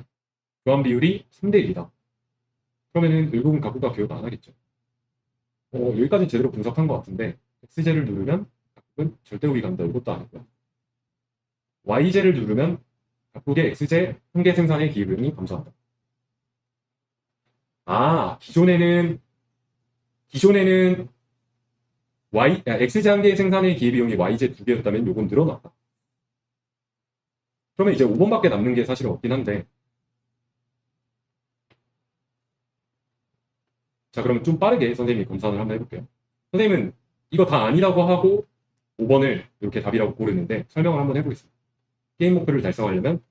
[SPEAKER 1] 교환 비율이 3대 1이다. 그러면은 1국은 각국과 교육 안 하겠죠. 여기까지 제대로 분석한 것 같은데 X제를 누르면 각국은 절대 우위 간다. 이것도 아니고요. Y제를 누르면 각국의 X제 한 개 생산의 기회비용이 감소한다. 기존에는 X제 한 개 생산의 기회비용이 Y제 2개였다면 요건 늘어났다. 그러면 이제 5번밖에 남는 게 사실은 없긴 한데 자, 그러면 좀 빠르게 선생님이 검사를 한번 해볼게요. 선생님은 이거 다 아니라고 하고 5번을 이렇게 답이라고 고르는데 설명을 한번 해보겠습니다. 게임 목표를 달성하려면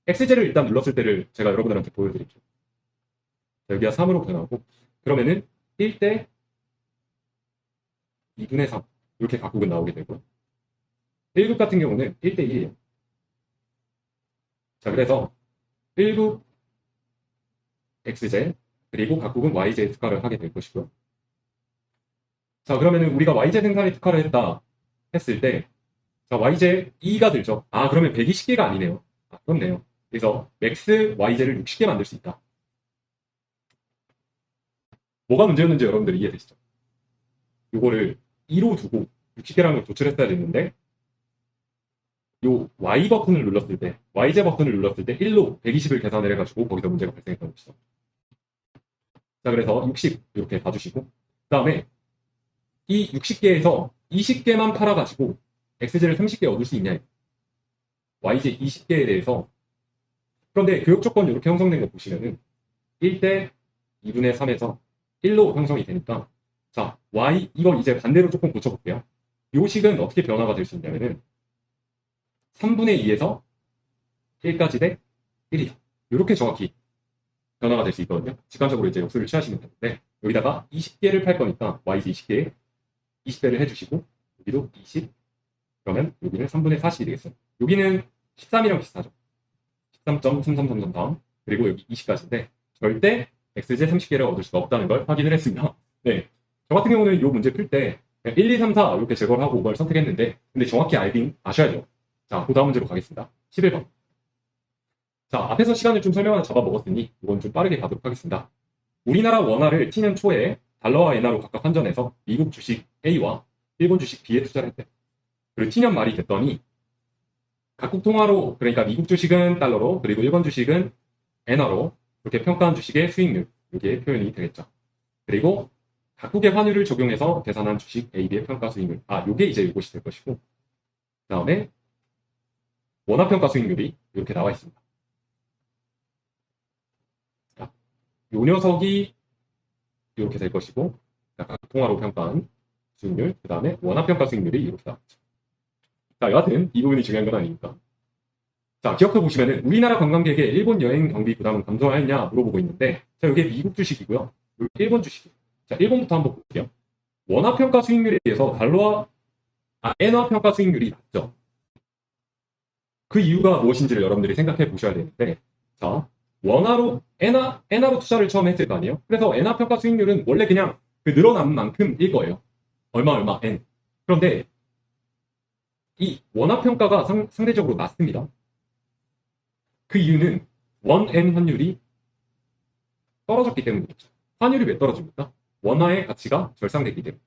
[SPEAKER 1] X제를 일단 눌렀을 때를 제가 여러분들한테 보여드릴게요. 자, 여기가 3으로 변하고 그러면은 1대 2분의 3 이렇게 각국은 나오게 되고요. 1국 같은 경우는 1대 1이에요. 자, 그래서 1국 X제 그리고 각국은 YJ 특화를 하게 될 것이고요. 자, 그러면은 우리가 YJ 생산에 특화를 했다 했을 때 자, YJ 2가 들죠. 아, 그러면 120개가 아니네요. 아, 그렇네요. 그래서 맥스 YJ를 60개 만들 수 있다. 뭐가 문제였는지 여러분들 이해되시죠? 요거를 2로 두고 60개라는 걸 도출했어야 됐는데 요 Y 버튼을 눌렀을 때 YJ 버튼을 눌렀을 때 1로 120을 계산을 해가지고 거기서 문제가 발생했던 것이죠. 자, 그래서 60 이렇게 봐주시고 그 다음에 이 60개에서 20개만 팔아가지고 XJ를 30개 얻을 수 있냐 YJ 20개에 대해서 그런데 교육 조건 이렇게 형성된 거 보시면은 1대 2분의 3에서 1로 형성이 되니까 자 Y 이거 이제 반대로 조금 고쳐볼게요. 요 식은 어떻게 변화가 될 수 있냐면은 3분의 2에서 1까지 대 1이다. 이렇게 정확히 변화가 될 수 있거든요. 직관적으로 이제 역수를 취하시면 되는데 여기다가 20개를 팔 거니까 YG 20개에 20배를 해주시고 여기도 20 그러면 여기는 3분의 40이 되겠어요. 여기는 13이랑 비슷하죠. 13.3333 그리고 여기 20까지인데 절대 XJ 30개를 얻을 수가 없다는 걸 확인을 했습니다. 네, 저 같은 경우는 이 문제 풀 때 1, 2, 3, 4 이렇게 제거를 하고 5번을 선택했는데 근데 정확히 알긴 아셔야죠. 자, 그 다음 문제로 가겠습니다. 11번. 자, 앞에서 시간을 좀 설명을 잡아먹었으니 이건 좀 빠르게 가도록 하겠습니다. 우리나라 원화를 T년 초에 달러와 엔화로 각각 환전해서 미국 주식 A와 일본 주식 B에 투자를 했대. 그리고 T년 말이 됐더니 각국 통화로 그러니까 미국 주식은 달러로 그리고 일본 주식은 엔화로 이렇게 평가한 주식의 수익률 이게 표현이 되겠죠. 그리고 각국의 환율을 적용해서 계산한 주식 A, B의 평가 수익률 요게 이제 이것이 될 것이고 그 다음에 원화평가 수익률이 이렇게 나와 있습니다. 자, 요 녀석이 이렇게 될 것이고 각국 통화로 평가한 수익률 그 다음에 원화평가 수익률이 이렇게 나왔죠. 자, 여하튼 이 부분이 중요한 건 아니니까. 자, 기억해 보시면은 우리나라 관광객의 일본 여행 경비 부담은 감소하였냐 물어보고 있는데 자, 이게 미국 주식이고요. 여기 일본 주식이에요. 자, 일본부터 한번 볼게요. 원화평가 수익률에 비해서 엔화 평가 수익률이 낮죠. 그 이유가 무엇인지를 여러분들이 생각해 보셔야 되는데 자, 엔화로 투자를 처음 했을 거 아니에요? 그래서 엔화 평가 수익률은 원래 그냥 그 늘어난 만큼일 거예요. 얼마 N. 그런데 이 원화 평가가 상대적으로 낮습니다. 그 이유는 원 N 환율이 떨어졌기 때문이겠죠. 환율이 왜 떨어집니까? 원화의 가치가 절상됐기 때문에.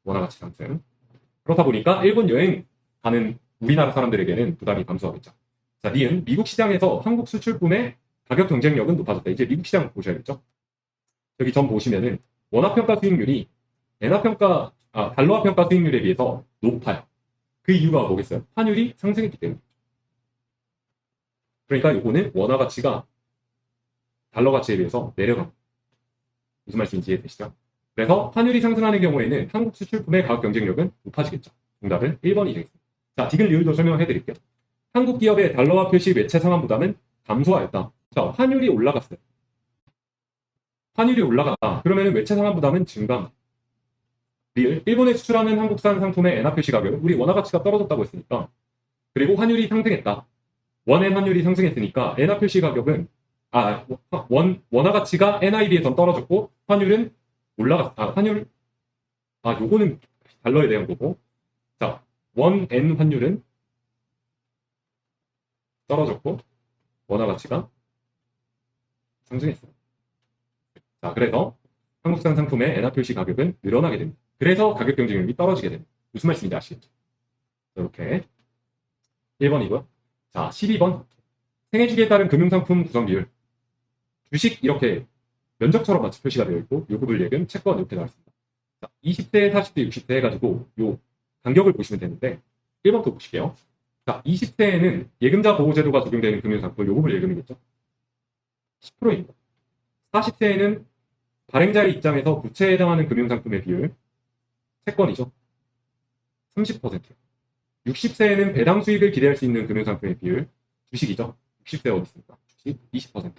[SPEAKER 1] 원화 가치 상승. 그렇다 보니까 일본 여행 가는 우리나라 사람들에게는 부담이 감소하겠죠. 자, 니은 미국 시장에서 한국 수출품의 가격 경쟁력은 높아졌다. 이제 미국 시장 보셔야겠죠. 여기 점 보시면은 원화 평가 수익률이 달러화 평가 수익률에 비해서 높아요. 그 이유가 뭐겠어요? 환율이 상승했기 때문에. 그러니까 이거는 원화 가치가 달러 가치에 비해서 내려갑니다. 무슨 말씀인지 이해되시죠? 그래서 환율이 상승하는 경우에는 한국 수출품의 가격 경쟁력은 높아지겠죠. 정답은 1번이 되겠습니다. 자, 디귿 리을도 설명해 드릴게요. 한국 기업의 달러화 표시 외채 상환 부담은 감소하였다. 자, 환율이 올라갔어요. 환율이 올라갔다. 그러면 외채 상환 부담은 증가합니다. 리을, 일본에 수출하는 한국산 상품의 엔화 표시 가격은 우리 원화 가치가 떨어졌다고 했으니까 환율이 상승했다. 원엔 환율이 상승했으니까 엔화 표시 가격은 원화 가치가 엔화에 비해서 떨어졌고 환율은 올라갔다. 요거는 달러에 대한 거고. 자, 원엔 환율은 떨어졌고 원화 가치가 상승했어요. 자, 그래서 한국산 상품의 엔화 표시 가격은 늘어나게 됩니다. 그래서 가격 경쟁력이 떨어지게 됩니다. 무슨 말씀인지 아시겠죠? 이렇게 1번이고요. 자, 12번. 생애주기에 따른 금융상품 구성 비율. 주식 이렇게 면적처럼 마치 표시가 되어 있고 요구불 예금, 채권 이렇게 나와 있습니다. 자, 20대, 40대, 60대 해가지고 요 간격을 보시면 되는데 1번부터 보실게요. 자, 20대에는 예금자 보호제도가 적용되는 금융상품 요구불 예금이겠죠. 10%입니다. 40세에는 발행자의 입장에서 부채에 해당하는 금융상품의 비율, 채권이죠. 30%. 60세에는 배당 수익을 기대할 수 있는 금융상품의 비율, 주식이죠. 60세 어디 있습니까? 주식 20%.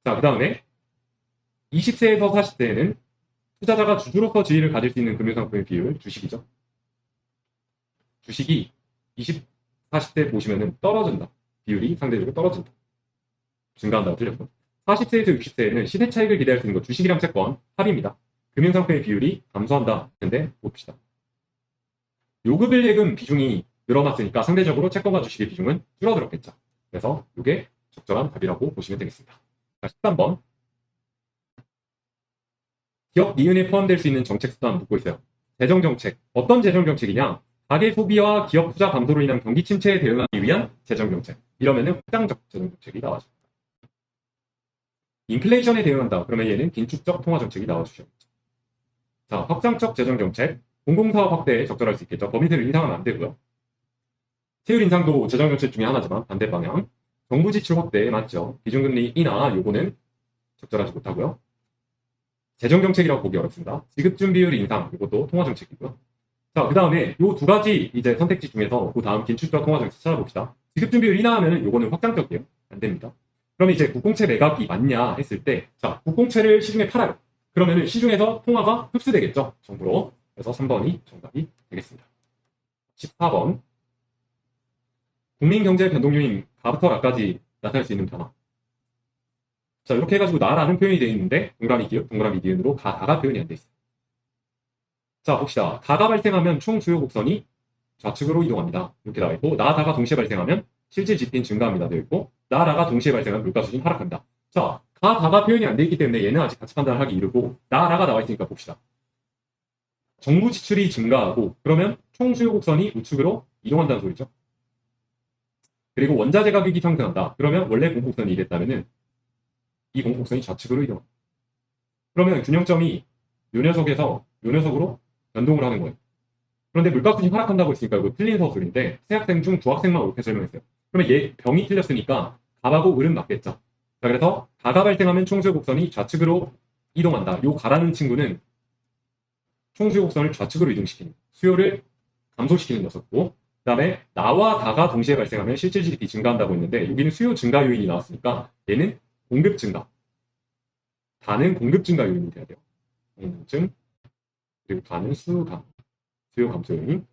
[SPEAKER 1] 자, 그 다음에 20세에서 40세에는 투자자가 주주로서 지위를 가질 수 있는 금융상품의 비율, 주식이죠. 주식이 40세 보시면은 떨어진다. 비율이 상대적으로 떨어진다. 증가한다고 틀렸고. 40세에서 60세에는 시세 차익을 기대할 수 있는 것, 주식이랑 채권, 합입니다. 금융상품의 비율이 감소한다. 근데 봅시다. 요금을 예금 비중이 늘어났으니까 상대적으로 채권과 주식의 비중은 줄어들었겠죠. 그래서 이게 적절한 답이라고 보시면 되겠습니다. 자, 13번. 기업 니은에 포함될 수 있는 정책 수단 묻고 있어요. 재정정책. 어떤 재정정책이냐? 가계 소비와 기업 투자 감소로 인한 경기 침체에 대응하기 위한 재정정책. 이러면은 확장적 재정정책이 나와죠. 인플레이션에 대응한다. 그러면 얘는 긴축적 통화정책이 나와주셔야겠죠. 자, 확장적 재정정책. 공공사업 확대에 적절할 수 있겠죠. 범위를 인상하면 안 되고요. 세율 인상도 재정정책 중에 하나지만 반대 방향. 정부 지출 확대에 맞죠. 기준금리 인하 요거는 적절하지 못하고요. 재정정책이라고 보기 어렵습니다. 지급준비율 인상 이것도 통화정책이고요. 자, 그 다음에 요 두 가지 이제 선택지 중에서 그 다음 긴축적 통화정책 찾아봅시다. 지급준비율 인하하면은 요거는 확장적이에요. 안 됩니다. 그럼 이제 국공채 매각이 맞냐 했을 때, 자, 국공채를 시중에 팔아요. 그러면은 시중에서 통화가 흡수되겠죠. 정부로. 그래서 3번이 정답이 되겠습니다. 14번. 국민경제 변동요인 가부터 라까지 나타날 수 있는 변화. 자, 이렇게 해가지고 나라는 표현이 되어 있는데 동그라미 기역, 동그라미 니은으로 가다가 표현이 안 돼 있어요. 자, 봅시다. 가가 발생하면 총 수요 곡선이 좌측으로 이동합니다. 이렇게 나와 있고, 나다가 동시에 발생하면 실질 지표는 증가합니다. 되어 있고, 나라가 동시에 발생하면 물가 수준 하락합니다. 자, 가가 표현이 안 돼 있기 때문에 얘는 아직 가치 판단을 하기 이르고, 나라가 나와 있으니까 봅시다. 정부 지출이 증가하고, 그러면 총 수요 곡선이 우측으로 이동한다는 소리죠. 그리고 원자재 가격이 상승한다. 그러면 원래 공곡선이 이랬다면은 이 공곡선이 좌측으로 이동합니다. 그러면 균형점이 요 녀석으로 변동을 하는 거예요. 그런데 물가수준이 하락한다고 했으니까 이거 틀린 서술인데 세 학생 중 두 학생만 이렇게 설명했어요. 그러면 얘 병이 틀렸으니까 갑하고 을은 맞겠죠. 자, 그래서 가가 발생하면 총수요 곡선이 좌측으로 이동한다. 요 가라는 친구는 총수요 곡선을 좌측으로 이동시키는 수요를 감소시키는 녀석고, 그 다음에 나와 다가 동시에 발생하면 실질 GDP 증가한다고 했는데 여기는 수요 증가 요인이 나왔으니까 얘는 공급 증가. 다는 공급 증가 요인이 돼야 돼요. 공급증. 그리고 다는 수요 감소 요인.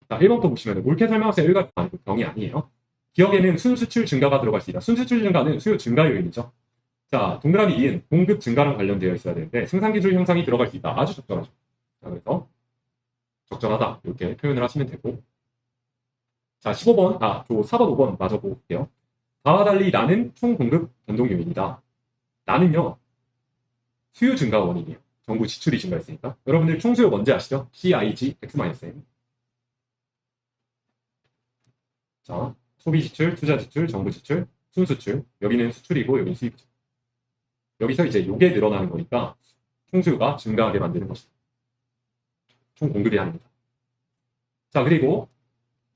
[SPEAKER 1] 자, 1번부터 보시면 옳게 설명하세요. 1과 아니고 병이 아니에요. 기억에는 순수출 증가가 들어갈 수 있다. 순수출 증가는 수요 증가 요인이죠. 자, 동그라미 2는 공급 증가랑 관련되어 있어야 되는데 생산기술 향상이 들어갈 수 있다. 아주 적절하죠. 자, 그래서 적절하다. 이렇게 표현을 하시면 되고. 자, 15번, 4번, 5번 마저 볼게요. 다와 달리 나는 총 공급 변동 요인이다. 나는요, 수요 증가 원인이에요. 정부 지출이 증가했으니까. 여러분들 총수요 뭔지 아시죠? CIG X-M. 자, 소비 지출, 투자 지출, 정부 지출, 순수출. 여기는 수출이고 여기는 수입이죠. 여기서 이제 요게 늘어나는 거니까 총수요가 증가하게 만드는 것이다. 총 공급이 아닙니다. 자, 그리고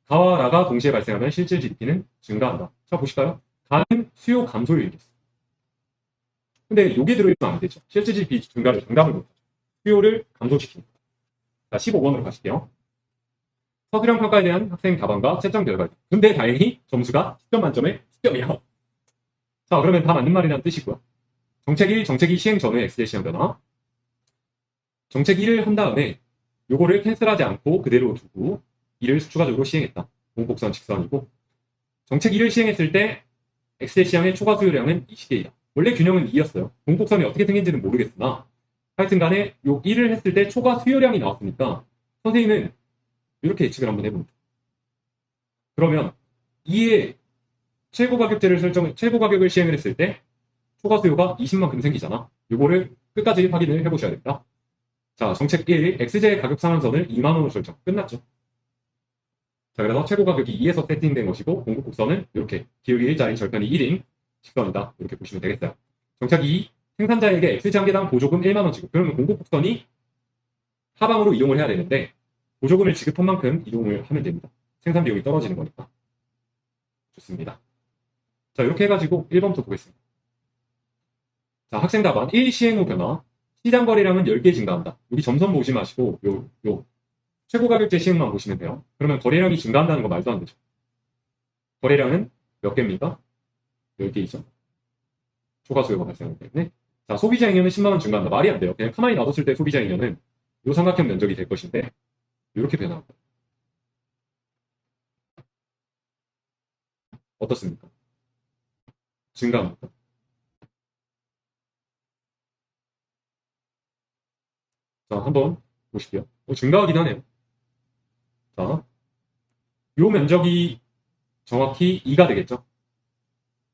[SPEAKER 1] 가와 라가 동시에 발생하면 실질 GDP는 증가한다. 자, 보실까요? 가는 수요 감소 요인이었어요. 근데 요게 들어있으면 안 되죠. 실질 GDP 증가를 장담을 못하죠. 수요를 감소시킵니다. 자, 15번으로 가실게요. 서술형 평가에 대한 학생 답안과 채점 결과. 근데 다행히 점수가 10점 만점에 10점이에요. 자, 그러면 다 맞는 말이라는 뜻이고요. 정책 1, 정책 2 시행 전후의 엑셀 시험 변화. 정책 1을 한 다음에 요거를 캔슬하지 않고 그대로 두고 2를 추가적으로 시행했다. 공곡선 직선이고. 정책 1을 시행했을 때 엑셀 시장의 초과 수요량은 20개이다. 원래 균형은 2였어요. 공곡선이 어떻게 생긴지는 모르겠으나 하여튼 간에 요 1을 했을 때 초과 수요량이 나왔으니까 선생님은 이렇게 예측을 한번 해봅니다. 그러면 2의 최고 가격을 시행을 했을 때 초과 수요가 20만큼 생기잖아. 요거를 끝까지 확인을 해보셔야 됩니다. 자, 정책 1, X제의 가격 상한선을 2만원으로 설정. 끝났죠. 자, 그래서 최고 가격이 2에서 세팅된 것이고 공급 곡선은 이렇게 기울기 1자리 절편이 1인 직선이다. 이렇게 보시면 되겠어요. 정책 2, 생산자에게 X제 한 개당 보조금 1만원 지급. 그러면 공급 곡선이 하방으로 이동을 해야 되는데 보조금을 지급한 만큼 이동을 하면 됩니다. 생산 비용이 떨어지는 거니까. 좋습니다. 자, 이렇게 해가지고 1번부터 보겠습니다. 자, 학생 답안 1 시행 후 변화. 시장 거래량은 10개 증가한다. 여기 점선 보지 마시고 요 최고 가격제 시행만 보시면 돼요. 그러면 거래량이 증가한다는 거 말도 안 되죠. 거래량은 몇 개입니까? 10개이죠. 초과 수요가 발생하기 때문에. 자, 소비자 잉여는 10만 원 증가한다. 말이 안 돼요. 그냥 가만히 놔뒀을 때 소비자 잉여는 요 삼각형 면적이 될 것인데 이렇게 변화합니다. 어떻습니까? 증가합니까? 자, 한번 보실게요. 증가하긴 하네요. 자, 요 면적이 정확히 2가 되겠죠.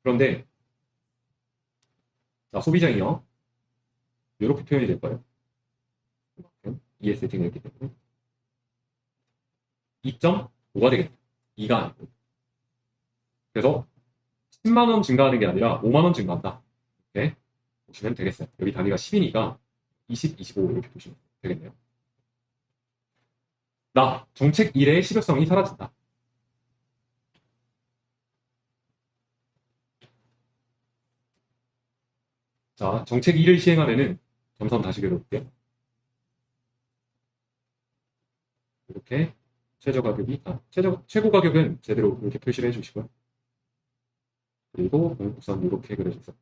[SPEAKER 1] 그런데 자, 소비자 잉여 이렇게 표현이 될 거예요. 2의 세팅을 했기 때문에 2.5가 되겠죠. 2가 아니고. 그래서 10만 원 증가하는 게 아니라 5만 원 증가한다. 이렇게 보시면 되겠어요. 여기 단위가 10이니까 20, 25 이렇게 보시면 되겠네요. 나 정책 1의 실효성이 사라진다. 자, 정책 2를 시행하면은 점선 다시 그려볼게요. 이렇게 최고 가격은 제대로 이렇게 표시를 해주시고요. 그리고 공급선 이렇게 그려주세요.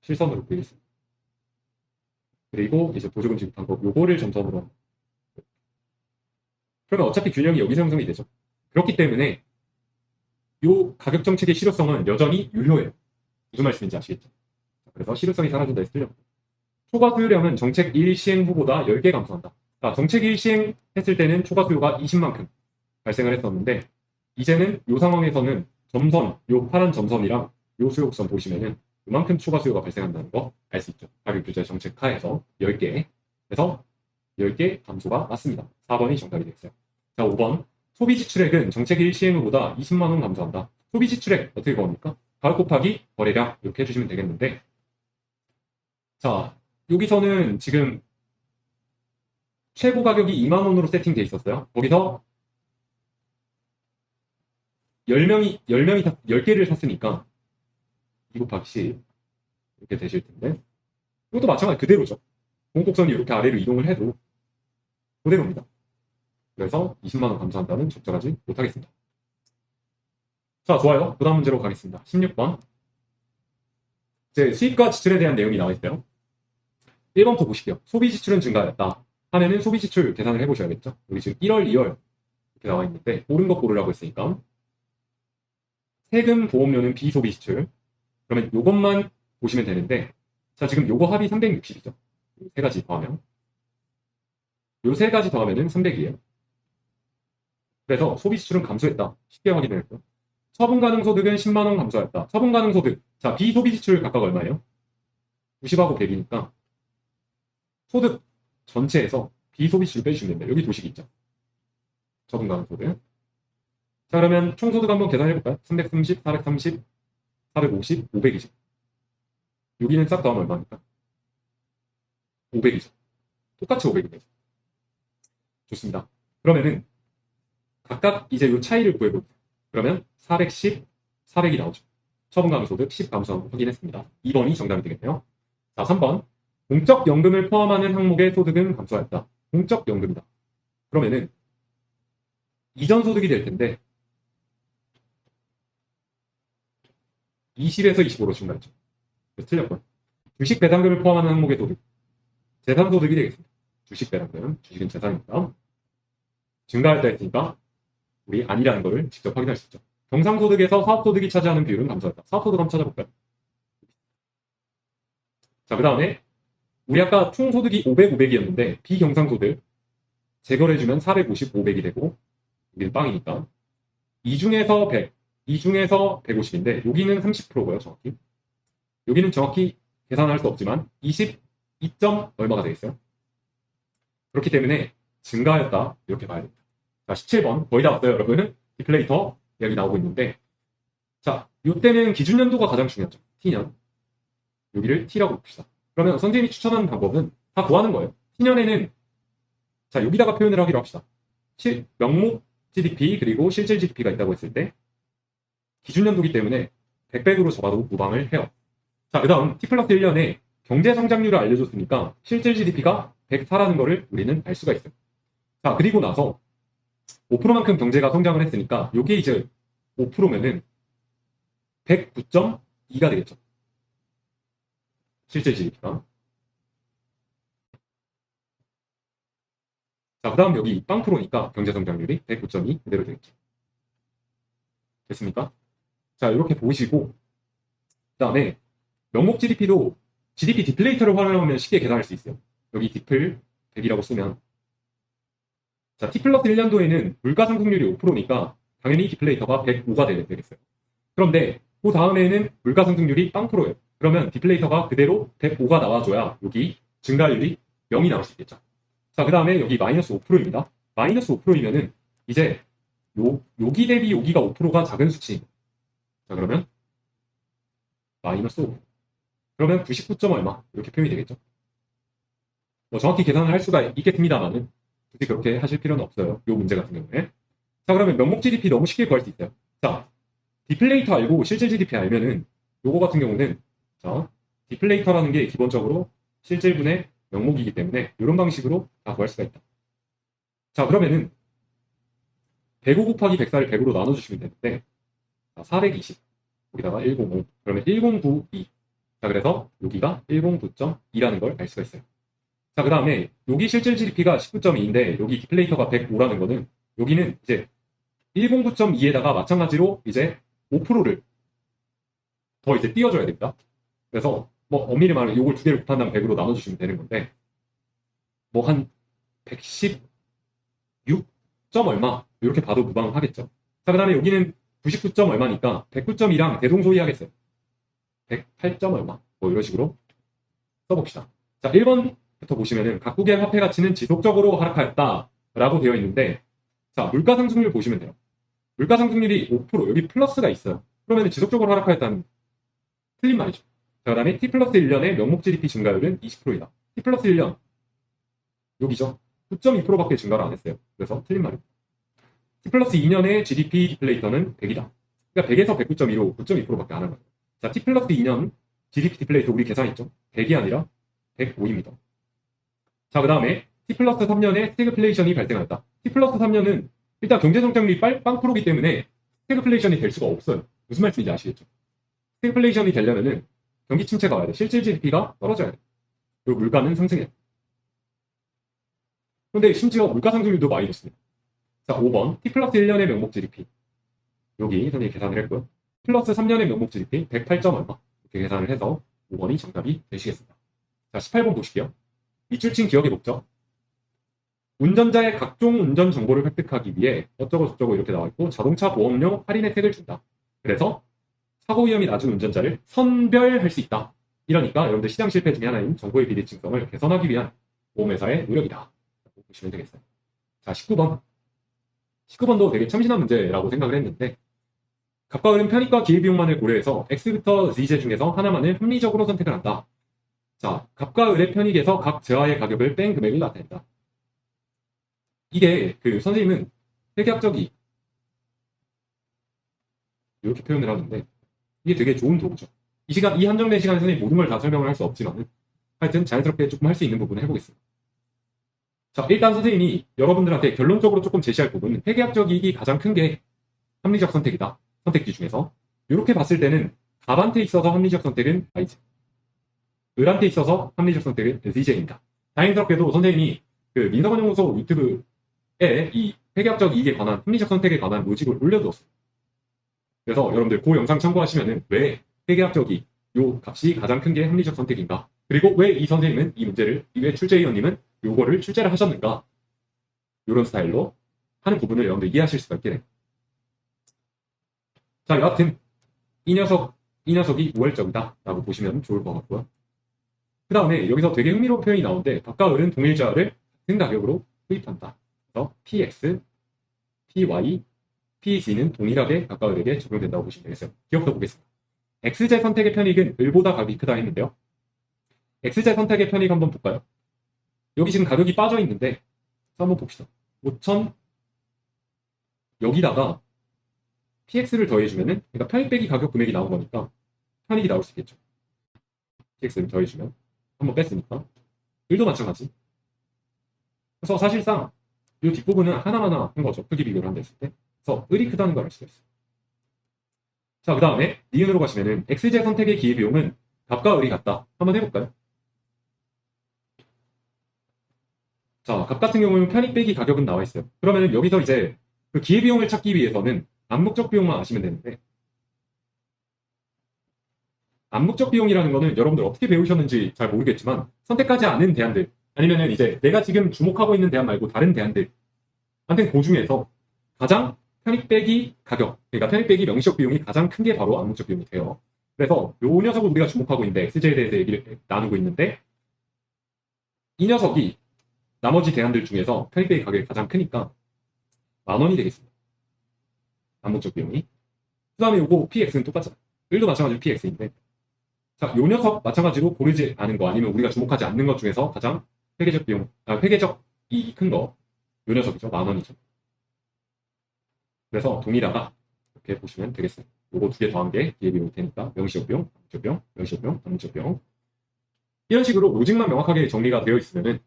[SPEAKER 1] 실선으로 그리겠습니다. 그리고 이제 보조금 지급 방법 요거를 점선으로. 그러면 어차피 균형이 여기서 형성이 되죠. 그렇기 때문에 요 가격 정책의 실효성은 여전히 유효해요. 무슨 말씀인지 아시겠죠? 그래서 실효성이 사라진다 해서 틀렸고. 초과 수요량은 정책 1 시행 후보다 10개 감소한다. 자, 정책 1 시행했을 때는 초과 수요가 20만큼 발생을 했었는데 이제는 요 상황에서는 점선, 요 파란 점선이랑 요 수요 곡선 보시면은 이만큼 추가 수요가 발생한다는 거 알 수 있죠. 가격 규제 정책 하에서 10개. 그래서 10개 감소가 맞습니다. 4번이 정답이 되겠어요. 자, 5번. 소비 지출액은 정책 1 시행 후보다 20만 원 감소한다. 소비 지출액 어떻게 구합니까? 가격 곱하기 거래량 이렇게 해주시면 되겠는데 자, 여기서는 지금 최고 가격이 2만 원으로 세팅돼 있었어요. 거기서 10개를 샀으니까 2 곱하기 10 이렇게 되실 텐데 이것도 마찬가지 그대로죠. 공곡선이 이렇게 아래로 이동을 해도 그대로입니다. 그래서 20만 원 감소한다는 적절하지 못하겠습니다. 자, 좋아요. 그 다음 문제로 가겠습니다. 16번. 이제 수입과 지출에 대한 내용이 나와 있어요. 1번부터 보실게요. 소비 지출은 증가하였다 하면은 소비 지출 계산을 해보셔야겠죠. 여기 지금 1월, 2월 이렇게 나와 있는데 옳은 거 고르라고 했으니까 세금, 보험료는 비소비 지출. 그러면 이것만 보시면 되는데 자, 지금 요거 합이 360이죠. 세 가지 더하면 요 세 가지 더하면은 300이에요. 그래서 소비 지출은 감소했다. 쉽게 확인했고요. 처분 가능 소득은 10만 원 감소했다. 처분 가능 소득. 자, 비소비 지출 각각 얼마예요? 90하고 100이니까 소득 전체에서 비소비 지출 빼주시면 됩니다. 여기 도식이 있죠. 처분 가능 소득. 자, 그러면 총 소득 한번 계산해볼까요? 330, 430, 450, 520. 여기는 싹 더하면 얼마입니까? 500이죠. 똑같이 500이네요. 좋습니다. 그러면은 각각 이제 이 차이를 구해볼게요. 그러면 410, 400이 나오죠. 처분 가능 소득 10 감소 확인했습니다. 2번이 정답이 되겠네요. 자, 3번. 공적연금을 포함하는 항목의 소득은 감소하였다. 공적연금이다. 그러면은 이전 소득이 될 텐데 20에서 25로 증가했죠. 그래서 틀렸고요. 주식 배당금을 포함하는 항목의 소득. 재산 소득이 되겠습니다. 주식 배당금. 주식은 재산입니다. 증가했다 했으니까 우리 아니라는 것을 직접 확인할 수 있죠. 경상소득에서 사업소득이 차지하는 비율은 감소했다. 사업소득 한번 찾아볼까요? 자, 그 다음에 우리 아까 총소득이 500, 500이었는데 비경상소득 재결해주면 450, 500이 되고 여기는 빵이니까 이 중에서 100, 이 중에서 150인데 여기는 30%고요. 정확히 여기는 정확히 계산할 수 없지만 22점 얼마가 되겠어요? 그렇기 때문에 증가하였다 이렇게 봐야 됩니다. 자, 17번 거의 다 왔어요. 여러분 디플레이터 여기 나오고 있는데 자, 이때는 기준연도가 가장 중요하죠. T년 여기를 T라고 봅시다. 그러면 선생님이 추천하는 방법은 다 구하는 거예요. T년에는 자, 여기다가 표현을 하기로 합시다. 명목 GDP 그리고 실질 GDP가 있다고 했을 때 기준연도기 때문에 100백으로 적어도 무방을 해요. 자, 그 다음 T 플러스 1년에 경제 성장률을 알려줬으니까 실질 GDP가 104라는 거를 우리는 알 수가 있어요. 자, 그리고 나서 5%만큼 경제가 성장을 했으니까 이게 이제 5%면은 109.2가 되겠죠. 실제 GDP가. 자, 그 다음 여기 빵 프로니까 경제 성장률이 109.2 그대로 되겠죠. 됐습니까? 자, 이렇게 보시고 그 다음에 명목 GDP도 GDP 디플레이터를 활용하면 쉽게 계산할 수 있어요. 여기 디플 100이라고 쓰면 자, T 플러스 1년도에는 물가 상승률이 5%니까 당연히 디플레이터가 105가 되겠어요. 그런데 그 다음에는 물가 상승률이 0%예요. 그러면 디플레이터가 그대로 105가 나와줘야 여기 증가율이 0이 나올 수 있겠죠. 자, 그 다음에 여기 마이너스 5%입니다. 마이너스 5%이면은 이제 여기 대비 여기가 5%가 작은 수치입니다. 자, 그러면 마이너스 5%. 그러면 99점 얼마 이렇게 표현이 되겠죠. 뭐 정확히 계산을 할 수가 있겠습니다만은 굳이 그렇게 하실 필요는 없어요. 이 문제 같은 경우에. 자, 그러면 명목 GDP 너무 쉽게 구할 수 있어요. 자, 디플레이터 알고 실질 GDP 알면은 요거 같은 경우는 자, 디플레이터라는 게 기본적으로 실질분의 명목이기 때문에 이런 방식으로 다 구할 수가 있다. 자, 그러면은 105 곱하기 104를 100으로 나눠주시면 되는데 420 여기다가 105 그러면 1092 자, 그래서 여기가 109.2라는 걸 알 수가 있어요. 자, 그 다음에 여기 실질 GDP가 19.2인데 여기 디플레이터가 105라는 거는 여기는 이제 109.2에다가 마찬가지로 이제 5%를 더 이제 띄워줘야 됩니다. 그래서 뭐 엄밀히 말하면 이걸 두 개를 곱한다면 100으로 나눠주시면 되는 건데 뭐 한 116점 얼마 이렇게 봐도 무방하겠죠. 자, 그 다음에 여기는 99점 얼마니까 109.2랑 대동소이하겠어요. 108점 얼마 뭐 이런 식으로 써봅시다. 자, 1번부터 보시면은 각국의 화폐 가치는 지속적으로 하락하였다라고 되어 있는데 자, 물가 상승률 보시면 돼요. 물가 상승률이 5% 여기 플러스가 있어요. 그러면 지속적으로 하락하였다는 틀린 말이죠. 자, 그 다음에 T 플러스 1년의 명목 GDP 증가율은 20%이다. T 플러스 1년 여기죠. 9.2%밖에 증가를 안 했어요. 그래서 틀린 말입니다. T 플러스 2년의 GDP 디플레이터는 100이다. 그러니까 100에서 109.2로 9.2%밖에 안 한 거예요. 자, T 플러스 2년 GDP 디플레이터 우리 계산했죠. 100이 아니라 105입니다. 자, 그 다음에 T 플러스 3년에 스태그플레이션이 발생하였다. T 플러스 3년은 일단 경제성장률이 빵프로기 때문에 스태그플레이션이 될 수가 없어요. 무슨 말씀인지 아시겠죠? 스태그플레이션이 되려면은 경기 침체가 와야 돼. 실질 GDP가 떨어져야 돼. 그리고 물가는 상승해요. 그런데 심지어 물가 상승률도 마이너스입니다. 자, 5번 T 플러스 1년의 명목 GDP 여기 선생님이 계산을 했고요. T 플러스 3년의 명목 GDP 108점 얼마 이렇게 계산을 해서 5번이 정답이 되시겠습니다. 자, 18번 보실게요. 밑줄친 기억의 목적 운전자의 각종 운전 정보를 획득하기 위해 어쩌고 저쩌고 이렇게 나와 있고 자동차 보험료 할인 혜택을 준다. 그래서 사고 위험이 낮은 운전자를 선별할 수 있다. 이러니까 여러분들 시장 실패 중에 하나인 정보의 비대칭성을 개선하기 위한 보험회사의 노력이다. 보시면 되겠어요. 자, 19번. 19번도 되게 참신한 문제라고 생각을 했는데 값과 을은 편익과 기회비용만을 고려해서 X부터 Z제 중에서 하나만을 합리적으로 선택을 한다. 자, 값과 을의 편익에서 각 재화의 가격을 뺀 금액을 나타낸다. 이게 그 선생님은 회계학적이 이렇게 표현을 하는데 이게 되게 좋은 도구죠. 이 한정된 시간에 선생님 모든 걸 다 설명을 할 수 없지만 하여튼 자연스럽게 조금 할 수 있는 부분을 해보겠습니다. 자, 일단 선생님이 여러분들한테 결론적으로 조금 제시할 부분은 회계학적 이익이 가장 큰 게 합리적 선택이다. 선택지 중에서 이렇게 봤을 때는 갑한테 있어서 합리적 선택은 Y제, 을한테 있어서 합리적 선택은 Z제입니다. 다행스럽게도 선생님이 그 민사관연구소 유튜브에 이 회계학적 이익에 관한 합리적 선택에 관한 로직을 올려두었어요. 그래서 여러분들 그 영상 참고하시면은 왜 회계학적 이익 요 값이 가장 큰 게 합리적 선택인가, 그리고 왜 이 선생님은 이 문제를, 왜 출제위원님은 요거를 출제를 하셨는가, 이런 스타일로 하는 부분을 여러분들 이해하실 수가 있게 돼요. 자, 여하튼 이 녀석이 우월적이다 라고 보시면 좋을 것 같고요. 그 다음에 여기서 되게 흥미로운 표현이 나오는데 값과 을은 동일자를 같은 가격으로 구입한다. 그래서 PX, PY, PZ는 동일하게 값과 을에게 적용된다고 보시면 되겠어요. 기억해 보겠습니다. X제 선택의 편익은 을보다 가격이 크다 했는데요. X제 선택의 편익 한번 볼까요? 여기 지금 가격이 빠져 있는데 한번 봅시다. 5,000 여기다가 PX를 더해주면은, 그러니까 편익 빼기 가격 금액이 나온 거니까 편익이 나올 수 있겠죠. PX를 더해주면. 한번 뺐으니까. 을도 마찬가지. 그래서 사실상 이 뒷부분은 하나하나 한 거죠. 크기 비교를 한다 했을 때. 그래서 을이 크다는 걸 알 수가 있어요. 자, 그 다음에 니은으로 가시면은 xj 선택의 기회비용은 값과 을이 같다. 한번 해볼까요? 자, 값 같은 경우는 편익 빼기 가격은 나와 있어요. 그러면은 여기서 이제 그 기회비용을 찾기 위해서는 암묵적 비용만 아시면 되는데, 암묵적 비용이라는 거는 여러분들 어떻게 배우셨는지 잘 모르겠지만 선택하지 않은 대안들, 아니면은 이제 내가 지금 주목하고 있는 대안 말고 다른 대안들, 한ten 그 중에서 가장 편익 빼기 가격, 그러니까 편익 빼기 명시적 비용이 가장 큰 게 바로 암묵적 비용이 돼요. 그래서 요 녀석을 우리가 주목하고 있는데 XJ에 대해서 얘기를 나누고 있는데, 이 녀석이 나머지 대안들 중에서 편익 빼기 가격이 가장 크니까 10,000원이 되겠습니다. 암묵적 비용이. 그 다음에 요거 PX는 똑같잖아요. 을도 마찬가지로 PX인데, 자, 요 녀석 마찬가지로 고르지 않은 거 아니면 우리가 주목하지 않는 것 중에서 가장 회계적 비용, 회계적 이익이 큰 거, 요 녀석이죠. 10,000원이죠. 그래서 동일하다. 이렇게 보시면 되겠어요. 요거 두 개 더한 게 기회비용이 되니까 명시적 비용, 암묵적 비용, 명시적 비용, 암묵적 비용. 이런 식으로 로직만 명확하게 정리가 되어 있으면은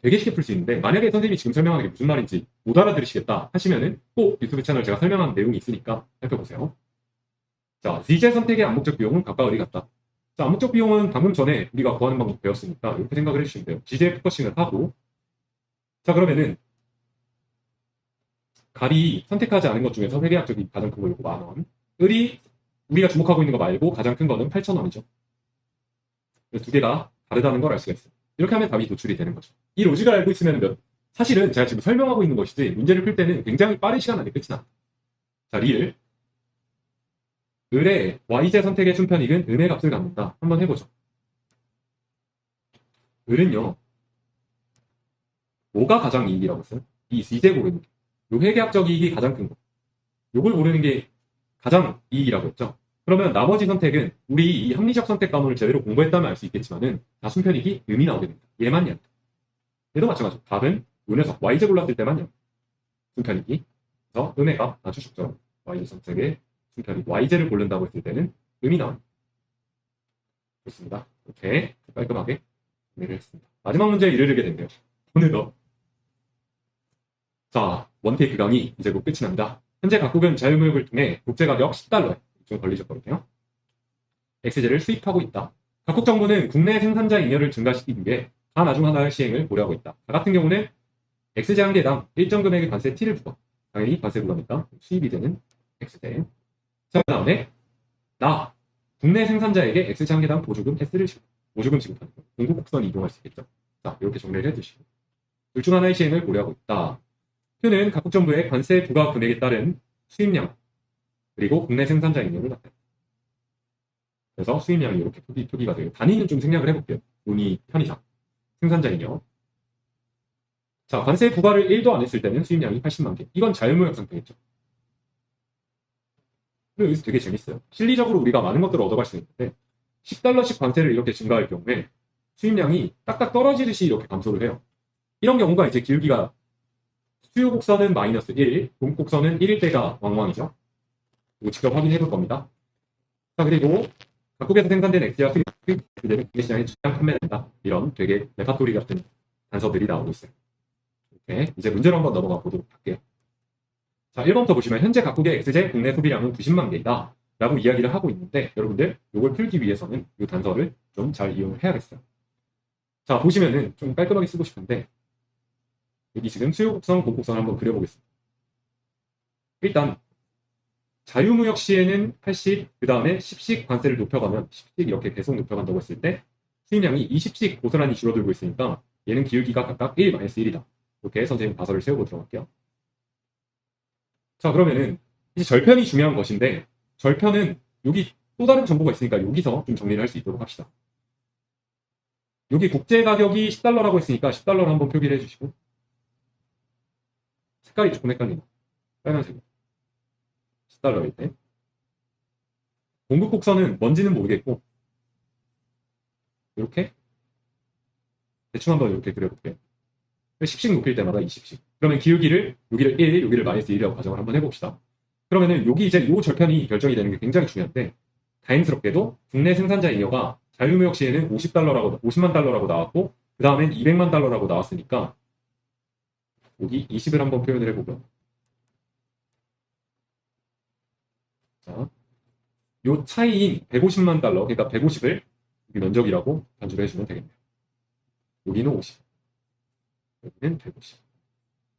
[SPEAKER 1] 되게 쉽게 풀 수 있는데, 만약에 선생님이 지금 설명하는 게 무슨 말인지 못 알아들으시겠다 하시면은 꼭 유튜브 채널 제가 설명한 내용이 있으니까 살펴보세요. 자, Z제 선택의 암묵적 비용은 값과 을이 같다. 자, 암묵적 비용은 방금 전에 우리가 구하는 방법 배웠으니까 이렇게 생각을 해주시면 돼요. G제에 포커싱을 하고, 자, 그러면은 값이 선택하지 않은 것 중에서 회계학적이 가장 큰 거고 10,000원, 을이 우리가 주목하고 있는 거 말고 가장 큰 거는 8,000원이죠. 두 개가 다르다는 걸 알 수가 있어요. 이렇게 하면 답이 도출이 되는 거죠. 이 로직을 알고 있으면 사실은 제가 지금 설명하고 있는 것이지 문제를 풀 때는 굉장히 빠른 시간 안에 끝이 납니다. 자, 리을. 을의 y제 선택의 순편익은 음의 값을 갖는다. 한번 해보죠. 을은요, 뭐가 가장 이익이라고 했어요? 이 C제 고르는 게. 요 회계학적 이익이 가장 큰 거. 요걸 고르는 게 가장 이익이라고 했죠. 그러면 나머지 선택은 우리 이 합리적 선택 관문을 제대로 공부했다면 알 수 있겠지만은 다 순편익이 음이 나오게 됩니다. 얘만 0. 얘도 마찬가지로 답은 요 녀석 y제 골랐을 때만 0. 순편익이. 그래서 음의 값 낮추셨죠. y제 선택의 순편익 y제를 고른다고 했을 때는 음이 나옵니다. 좋습니다. 이렇게 깔끔하게 정리를 했습니다. 마지막 문제에 이르게 된대요. 오늘도. 자, 원테이크 강의 이제 곧 끝이 납니다. 현재 각국은 자유무역을 통해 국제가격 10달러에 좀 걸리셨거든요. XJ를 수입하고 있다. 각국 정부는 국내 생산자 잉여를 증가시키기 위해 다 나중 하나의 시행을 고려하고 있다. 같은 경우는 XJ 한 개당 일정 금액의 관세 T를 부과. 당연히 관세 부과니까 수입이 되는 XJ. 자, 그 다음에 나 국내 생산자에게 XJ 한 개당 보조금 S를 보조금 지급하는 거. 공급 곡선 이동할 수 있겠죠. 자, 이렇게 정리를 해두시고 둘 중 하나의 시행을 고려하고 있다. 표는 각국 정부의 관세 부과 금액에 따른 수입량 그리고 국내 생산자 잉여를 나타냅니다. 그래서 수입량이 이렇게 표기가 돼요. 단위는 좀 생략을 해볼게요. 논의 편의상. 생산자 잉여. 자, 관세 부과를 1도 안 했을 때는 수입량이 80만 개. 이건 자유무역 상태겠죠. 그리고 여기서 되게 재밌어요. 실리적으로 우리가 많은 것들을 얻어갈 수 있는데 10달러씩 관세를 이렇게 증가할 경우에 수입량이 딱딱 떨어지듯이 이렇게 감소를 해요. 이런 경우가 이제 기울기가 수요 곡선은 마이너스 1, 공급 곡선은 1일 때가 왕왕이죠. 이거 직접 확인해 볼 겁니다. 자, 그리고 각국에서 생산된 엑스와 수입되는 국내 시장에 주량 판매된다. 이런 되게 레파토리 같은 단서들이 나오고 있어요. 이렇게 이제 문제로 한번 넘어가 보도록 할게요. 자, 1번부터 보시면 현재 각국의 XJ 국내 소비량은 90만 개이다 라고 이야기를 하고 있는데, 여러분들 이걸 풀기 위해서는 이 단서를 좀 잘 이용을 해야겠어요. 자, 보시면은 좀 깔끔하게 쓰고 싶은데 여기 지금 수요 곡선, 공급 곡선을 한번 그려보겠습니다. 일단 자유무역 시에는 80, 그 다음에 10씩 관세를 높여가면 10씩 이렇게 계속 높여간다고 했을 때 수입량이 20씩 고스란히 줄어들고 있으니까 얘는 기울기가 각각 1, -1이다. 이렇게 선생님 가설을 세우고 들어갈게요. 자, 그러면은 이제 절편이 중요한 것인데, 절편은 여기 또 다른 정보가 있으니까 여기서 좀 정리를 할 수 있도록 합시다. 여기 국제 가격이 10달러라고 했으니까 10달러를 한번 표기를 해주시고, 색깔이 조금 헷갈리나? 빨간색. 10달러일 때. 공급 곡선은 뭔지는 모르겠고, 이렇게 대충 한번 이렇게 그려볼게요. 10씩 높일 때마다 20씩. 그러면 기울기를 여기를 1, 여기를 -1이라고 가정을 한번 해봅시다. 그러면은 여기 이제 요 절편이 결정이 되는 게 굉장히 중요한데, 다행스럽게도 국내 생산자 잉여가 자유무역 시에는 50만 달러라고 나왔고, 그 다음엔 200만 달러라고 나왔으니까, 여기 20을 한번 표현을 해보면, 자, 요 차이인 150만 달러, 그러니까 150을 여기 면적이라고 단주를 해주면 되겠네요. 여기는 50, 여기는 150.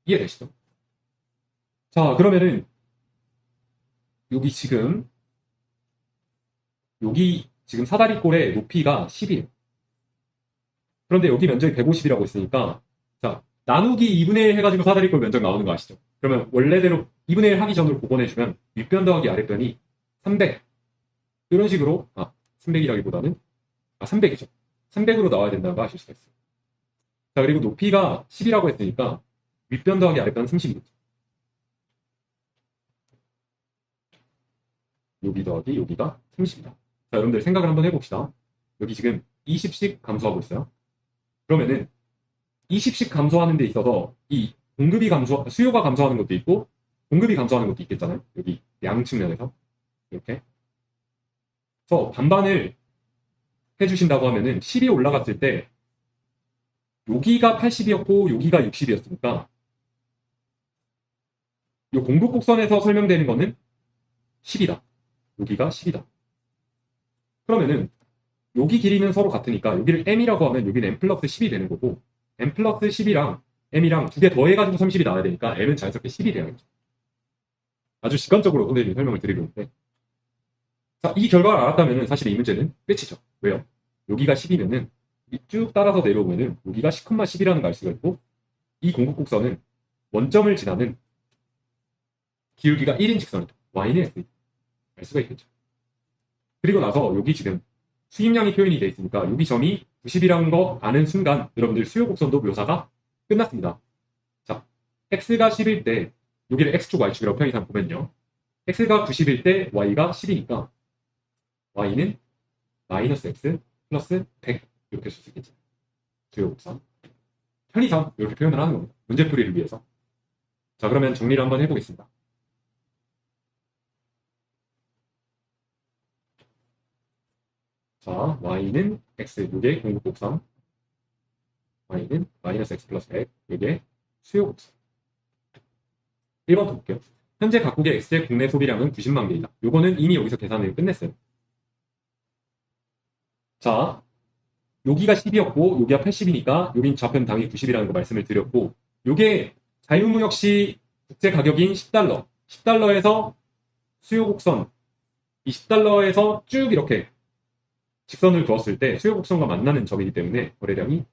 [SPEAKER 1] 이해되시죠? 자, 그러면은 여기 지금 사다리꼴의 높이가 10이에요. 그런데 여기 면적이 150이라고 했으니까, 자, 나누기 2분의 1 해가지고 사다리꼴 면적 나오는 거 아시죠? 그러면 원래대로 2분의 1 하기 전으로 복원해주면 윗변 더하기 아랫변이 300. 이런 식으로, 300이라기보다는, 300이죠. 300으로 나와야 된다는 거 아실 수가 있어요. 자, 그리고 높이가 10이라고 했으니까 윗변 더하기 아랫변 30이겠죠. 여기 더하기 여기가 30이다. 자, 여러분들 생각을 한번 해봅시다. 여기 지금 20씩 감소하고 있어요. 그러면은 20씩 감소하는 데 있어서 이 수요가 감소하는 것도 있고 공급이 감소하는 것도 있겠잖아요. 여기 양 측면에서 이렇게. 그래서 반반을 해주신다고 하면은 10이 올라갔을 때 여기가 80이었고 여기가 60이었으니까 이 공급 곡선에서 설명되는 거는 10이다. 여기가 10이다. 그러면은 여기 길이는 서로 같으니까 여기를 m이라고 하면 여기는 m 플러스 10이 되는 거고 m 플러스 10이랑 m이랑 두 개 더해가지고 30이 나와야 되니까 m은 자연스럽게 10이 돼야겠죠. 아주 직관적으로 선생님이 설명을 드리고 있는데 자, 이 결과를 알았다면 사실 이 문제는 끝이죠. 왜요? 여기가 10이면은 쭉 따라서 내려오면은 여기가 10,10이라는 걸 알 수가 있고 이 공급 곡선은 원점을 지나는 기울기가 1인 직선이다. y는 x 알 수가 있겠죠. 그리고 나서 여기 지금 수입량이 표현이 되어 있으니까 여기 점이 90이라는 거 아는 순간 여러분들 수요 곡선도 묘사가 끝났습니다. 자, x가 10일 때 여기를 x축, y축이라고 편의상 보면요. x가 90일 때 y가 10이니까 y는 마이너스 x 플러스 100 이렇게 쓸 수 있겠죠. 수요 곡선. 편의상 이렇게 표현을 하는 겁니다. 문제풀이를 위해서. 자, 그러면 정리를 한번 해보겠습니다. 자, y는 x, 이게 공급 곡선. y는 마이너스 x 플러스 100, 이게 수요 곡선. 1번 더 볼게요. 현재 각국의 x의 국내 소비량은 90만 개이다. 요거는 이미 여기서 계산을 끝냈어요. 자, 여기가 10이었고 여기가 80이니까 여긴 좌표는 당연히 90이라는 거 말씀을 드렸고 요게 자유무역 시 국제 가격인 10달러. 10달러에서 수요 곡선 이 10달러에서 쭉 이렇게 직선을 그었을 때 수요 곡선과 만나는 점이기 때문에 거래량이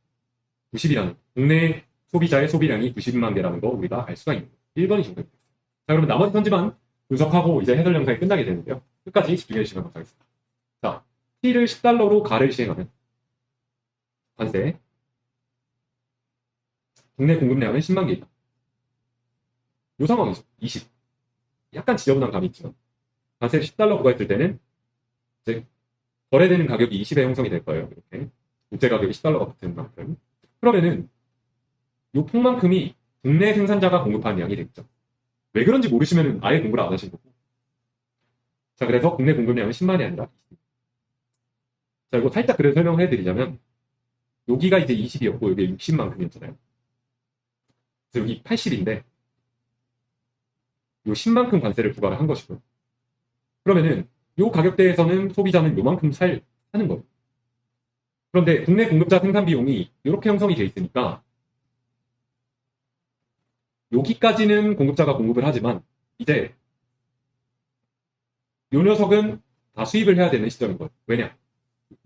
[SPEAKER 1] 90이라는 국내 소비자의 소비량이 90만 개라는 거 우리가 알 수가 있는 거예요. 1번이 정답입니다. 자, 그러면 나머지 선지만 분석하고 이제 해설 영상이 끝나게 되는데요. 끝까지 집중해 주시면 감사하겠습니다. 자, T를 10달러로 가를 시행하면 관세 국내 공급량은 10만 개이다. 이 상황이죠. 20. 약간 지저분한 감이 있지만 관세를 10달러 부과했을 때는 이제 거래되는 가격이 20에 형성이 될 거예요. 이렇게 국제 가격이 10달러가 붙은 만큼. 그러면은 이 폭만큼이 국내 생산자가 공급하는 양이 되겠죠. 왜 그런지 모르시면 아예 공부를 안 하신 거고. 자, 그래서 국내 공급량은 10만이 아니라 20. 자, 이거 살짝 그래서 설명을 해드리자면 여기가 이제 20이었고 여기 60만큼이었잖아요. 그래서 여기 80인데 요 10만큼 관세를 부과를 한 것이고요. 그러면은 요 가격대에서는 소비자는 요만큼 사는 거예요. 그런데 국내 공급자 생산 비용이 이렇게 형성이 돼 있으니까 여기까지는 공급자가 공급을 하지만 이제 요 녀석은 다 수입을 해야 되는 시점인 거예요. 왜냐?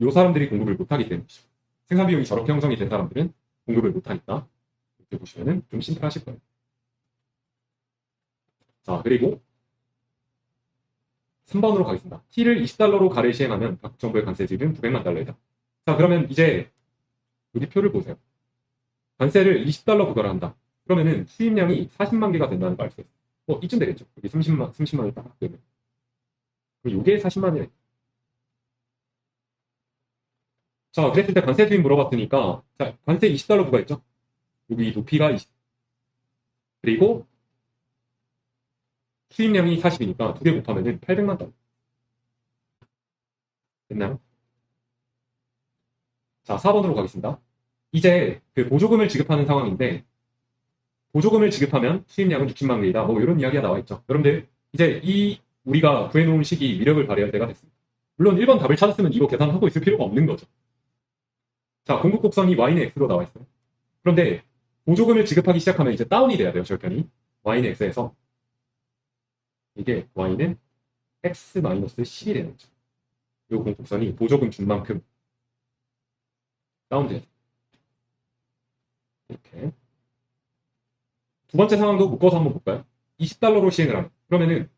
[SPEAKER 1] 요 사람들이 공급을 못하기 때문이죠. 생산 비용이 저렇게 형성이 된 사람들은 공급을 못하니까 이렇게 보시면은 좀 심플하실 거예요. 자, 그리고 3번으로 가겠습니다. T를 20달러로 가를 시행하면 각 정부의 관세 지급은 900만 달러이다. 자, 그러면 이제 여기 표를 보세요. 관세를 20달러 부과를 한다. 그러면은 수입량이 40만 개가 된다는 걸 알 수 있어요. 이쯤 되겠죠. 여기 30만을 딱 하면. 그럼 이게 40만이네. 자, 그랬을 때 관세 수입 물어봤으니까, 자, 관세 20달러 부과했죠? 여기 높이가 20. 그리고 수입량이 40이니까 두 개 곱하면은 800만 달러. 됐나요? 자, 4번으로 가겠습니다. 이제 그 보조금을 지급하는 상황인데, 보조금을 지급하면 수입량은 60만 개이다. 뭐 이런 이야기가 나와 있죠. 여러분들, 이제 이 우리가 구해놓은 식이 위력을 발휘할 때가 됐습니다. 물론 1번 답을 찾았으면 이거 계산하고 있을 필요가 없는 거죠. 자, 공급 곡선이 y는 x로 나와 있어요. 그런데 보조금을 지급하기 시작하면 이제 다운이 돼야 돼요, 절편이. y는 x에서. 이게 y는 x-10이 되는 거죠. 이 공급선이 보조금 준 만큼 다운돼야 돼요. 이렇게. 두 번째 상황도 묶어서 한번 볼까요? 20달러로 시행을 하면. 그러면은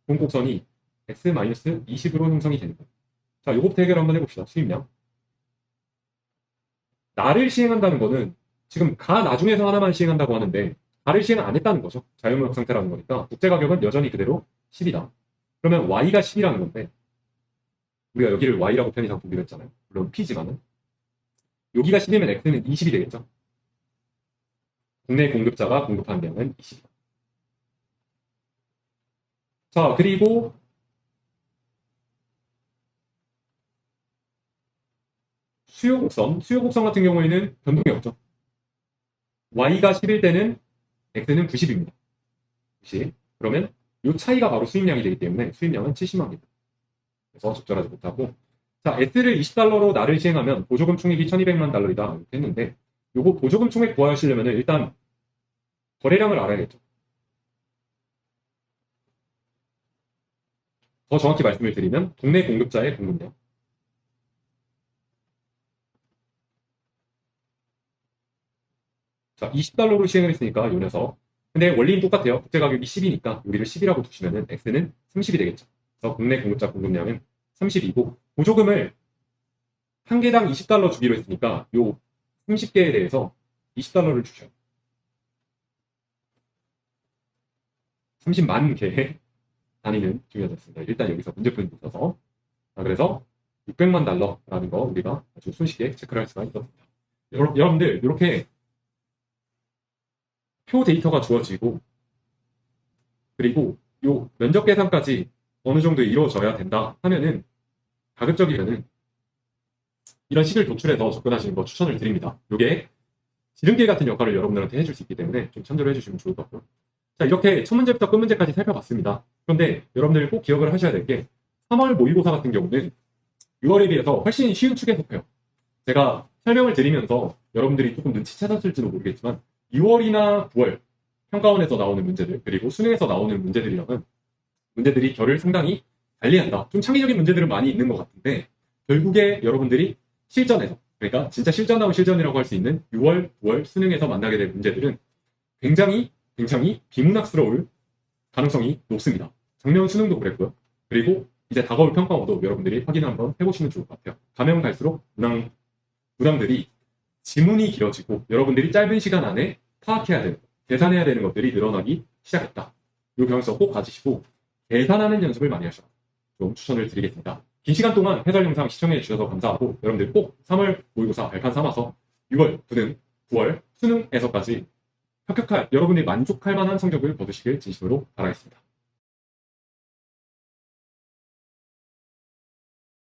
[SPEAKER 1] 공곡선이 x-20으로 형성이 되는 거예요. 자, 요거부터 해결 한번 해봅시다. 수입량. 나를 시행한다는 거는 지금 가 나중에서 하나만 시행한다고 하는데 가를 시행 안 했다는 거죠. 자유무역 상태라는 거니까 국제가격은 여전히 그대로 10이다. 그러면 y가 10이라는 건데 우리가 여기를 y라고 편의상 보기로 했잖아요. 물론 p지만은 여기가 10이면 x는 20이 되겠죠. 국내 공급자가 공급한量은 20이다. 자, 그리고 수요곡선 같은 경우에는 변동이 없죠. y가 10일 때는 x는 90입니다. 90. 그러면 이 차이가 바로 수입량이 되기 때문에 수입량은 70만 개입니다. 그래서 적절하지 못하고, 자, S를 20달러로 나를 시행하면 보조금 총액이 1200만 달러이다 이렇게 했는데, 요거 보조금 총액 구하시려면 일단 거래량을 알아야겠죠. 더 정확히 말씀을 드리면 국내 공급자의 공급량. 자, 20달러로 시행을 했으니까 요 녀석. 근데 원리는 똑같아요. 국제가격이 10이니까 여기를 10이라고 두시면은 X는 30이 되겠죠. 그래서 국내 공급자 공급량은 30이고 보조금을 한 개당 20달러 주기로 했으니까 요 30개에 대해서 20달러를 주셔요. 30만 개의 단위는 중요해졌습니다. 일단 여기서 문제점이 있어서. 자, 그래서 600만 달러라는 거 우리가 아주 손쉽게 체크를 할 수가 있었습니다. 여러분들 이렇게 표 데이터가 주어지고 그리고 요 면적 계산까지 어느 정도 이루어져야 된다 하면은 가급적이면은 이런 식을 도출해서 접근하시는 거 추천을 드립니다. 이게 지름길 같은 역할을 여러분들한테 해줄 수 있기 때문에 좀 참조를 해주시면 좋을 것 같고요. 자, 이렇게 첫 문제부터 끝 문제까지 살펴봤습니다. 그런데 여러분들 꼭 기억을 하셔야 될 게 3월 모의고사 같은 경우는 6월에 비해서 훨씬 쉬운 축에 속해요. 제가 설명을 드리면서 여러분들이 조금 눈치채셨을지도 모르겠지만 6월이나 9월 평가원에서 나오는 문제들 그리고 수능에서 나오는 문제들이랑은 문제들이 결을 상당히 달리한다. 좀 창의적인 문제들은 많이 있는 것 같은데 결국에 여러분들이 실전에서 그러니까 진짜 실전하고 실전이라고 할 수 있는 6월, 9월 수능에서 만나게 될 문제들은 굉장히 비문학스러울 가능성이 높습니다. 작년 수능도 그랬고요. 그리고 이제 다가올 평가원도 여러분들이 확인 한번 해보시면 좋을 것 같아요. 가면 갈수록 문항들이 지문이 길어지고 여러분들이 짧은 시간 안에 파악해야 되는, 계산해야 되는 것들이 늘어나기 시작했다. 이 경향성 꼭 가지시고 계산하는 연습을 많이 하셔라. 좀 추천을 드리겠습니다. 긴 시간 동안 해설 영상 시청해 주셔서 감사하고 여러분들 꼭 3월 모의고사 발판 삼아서 6월, 9등, 9월 수능에서까지 합격할 여러분들이 만족할 만한 성적을 거두시길 진심으로 바라겠습니다.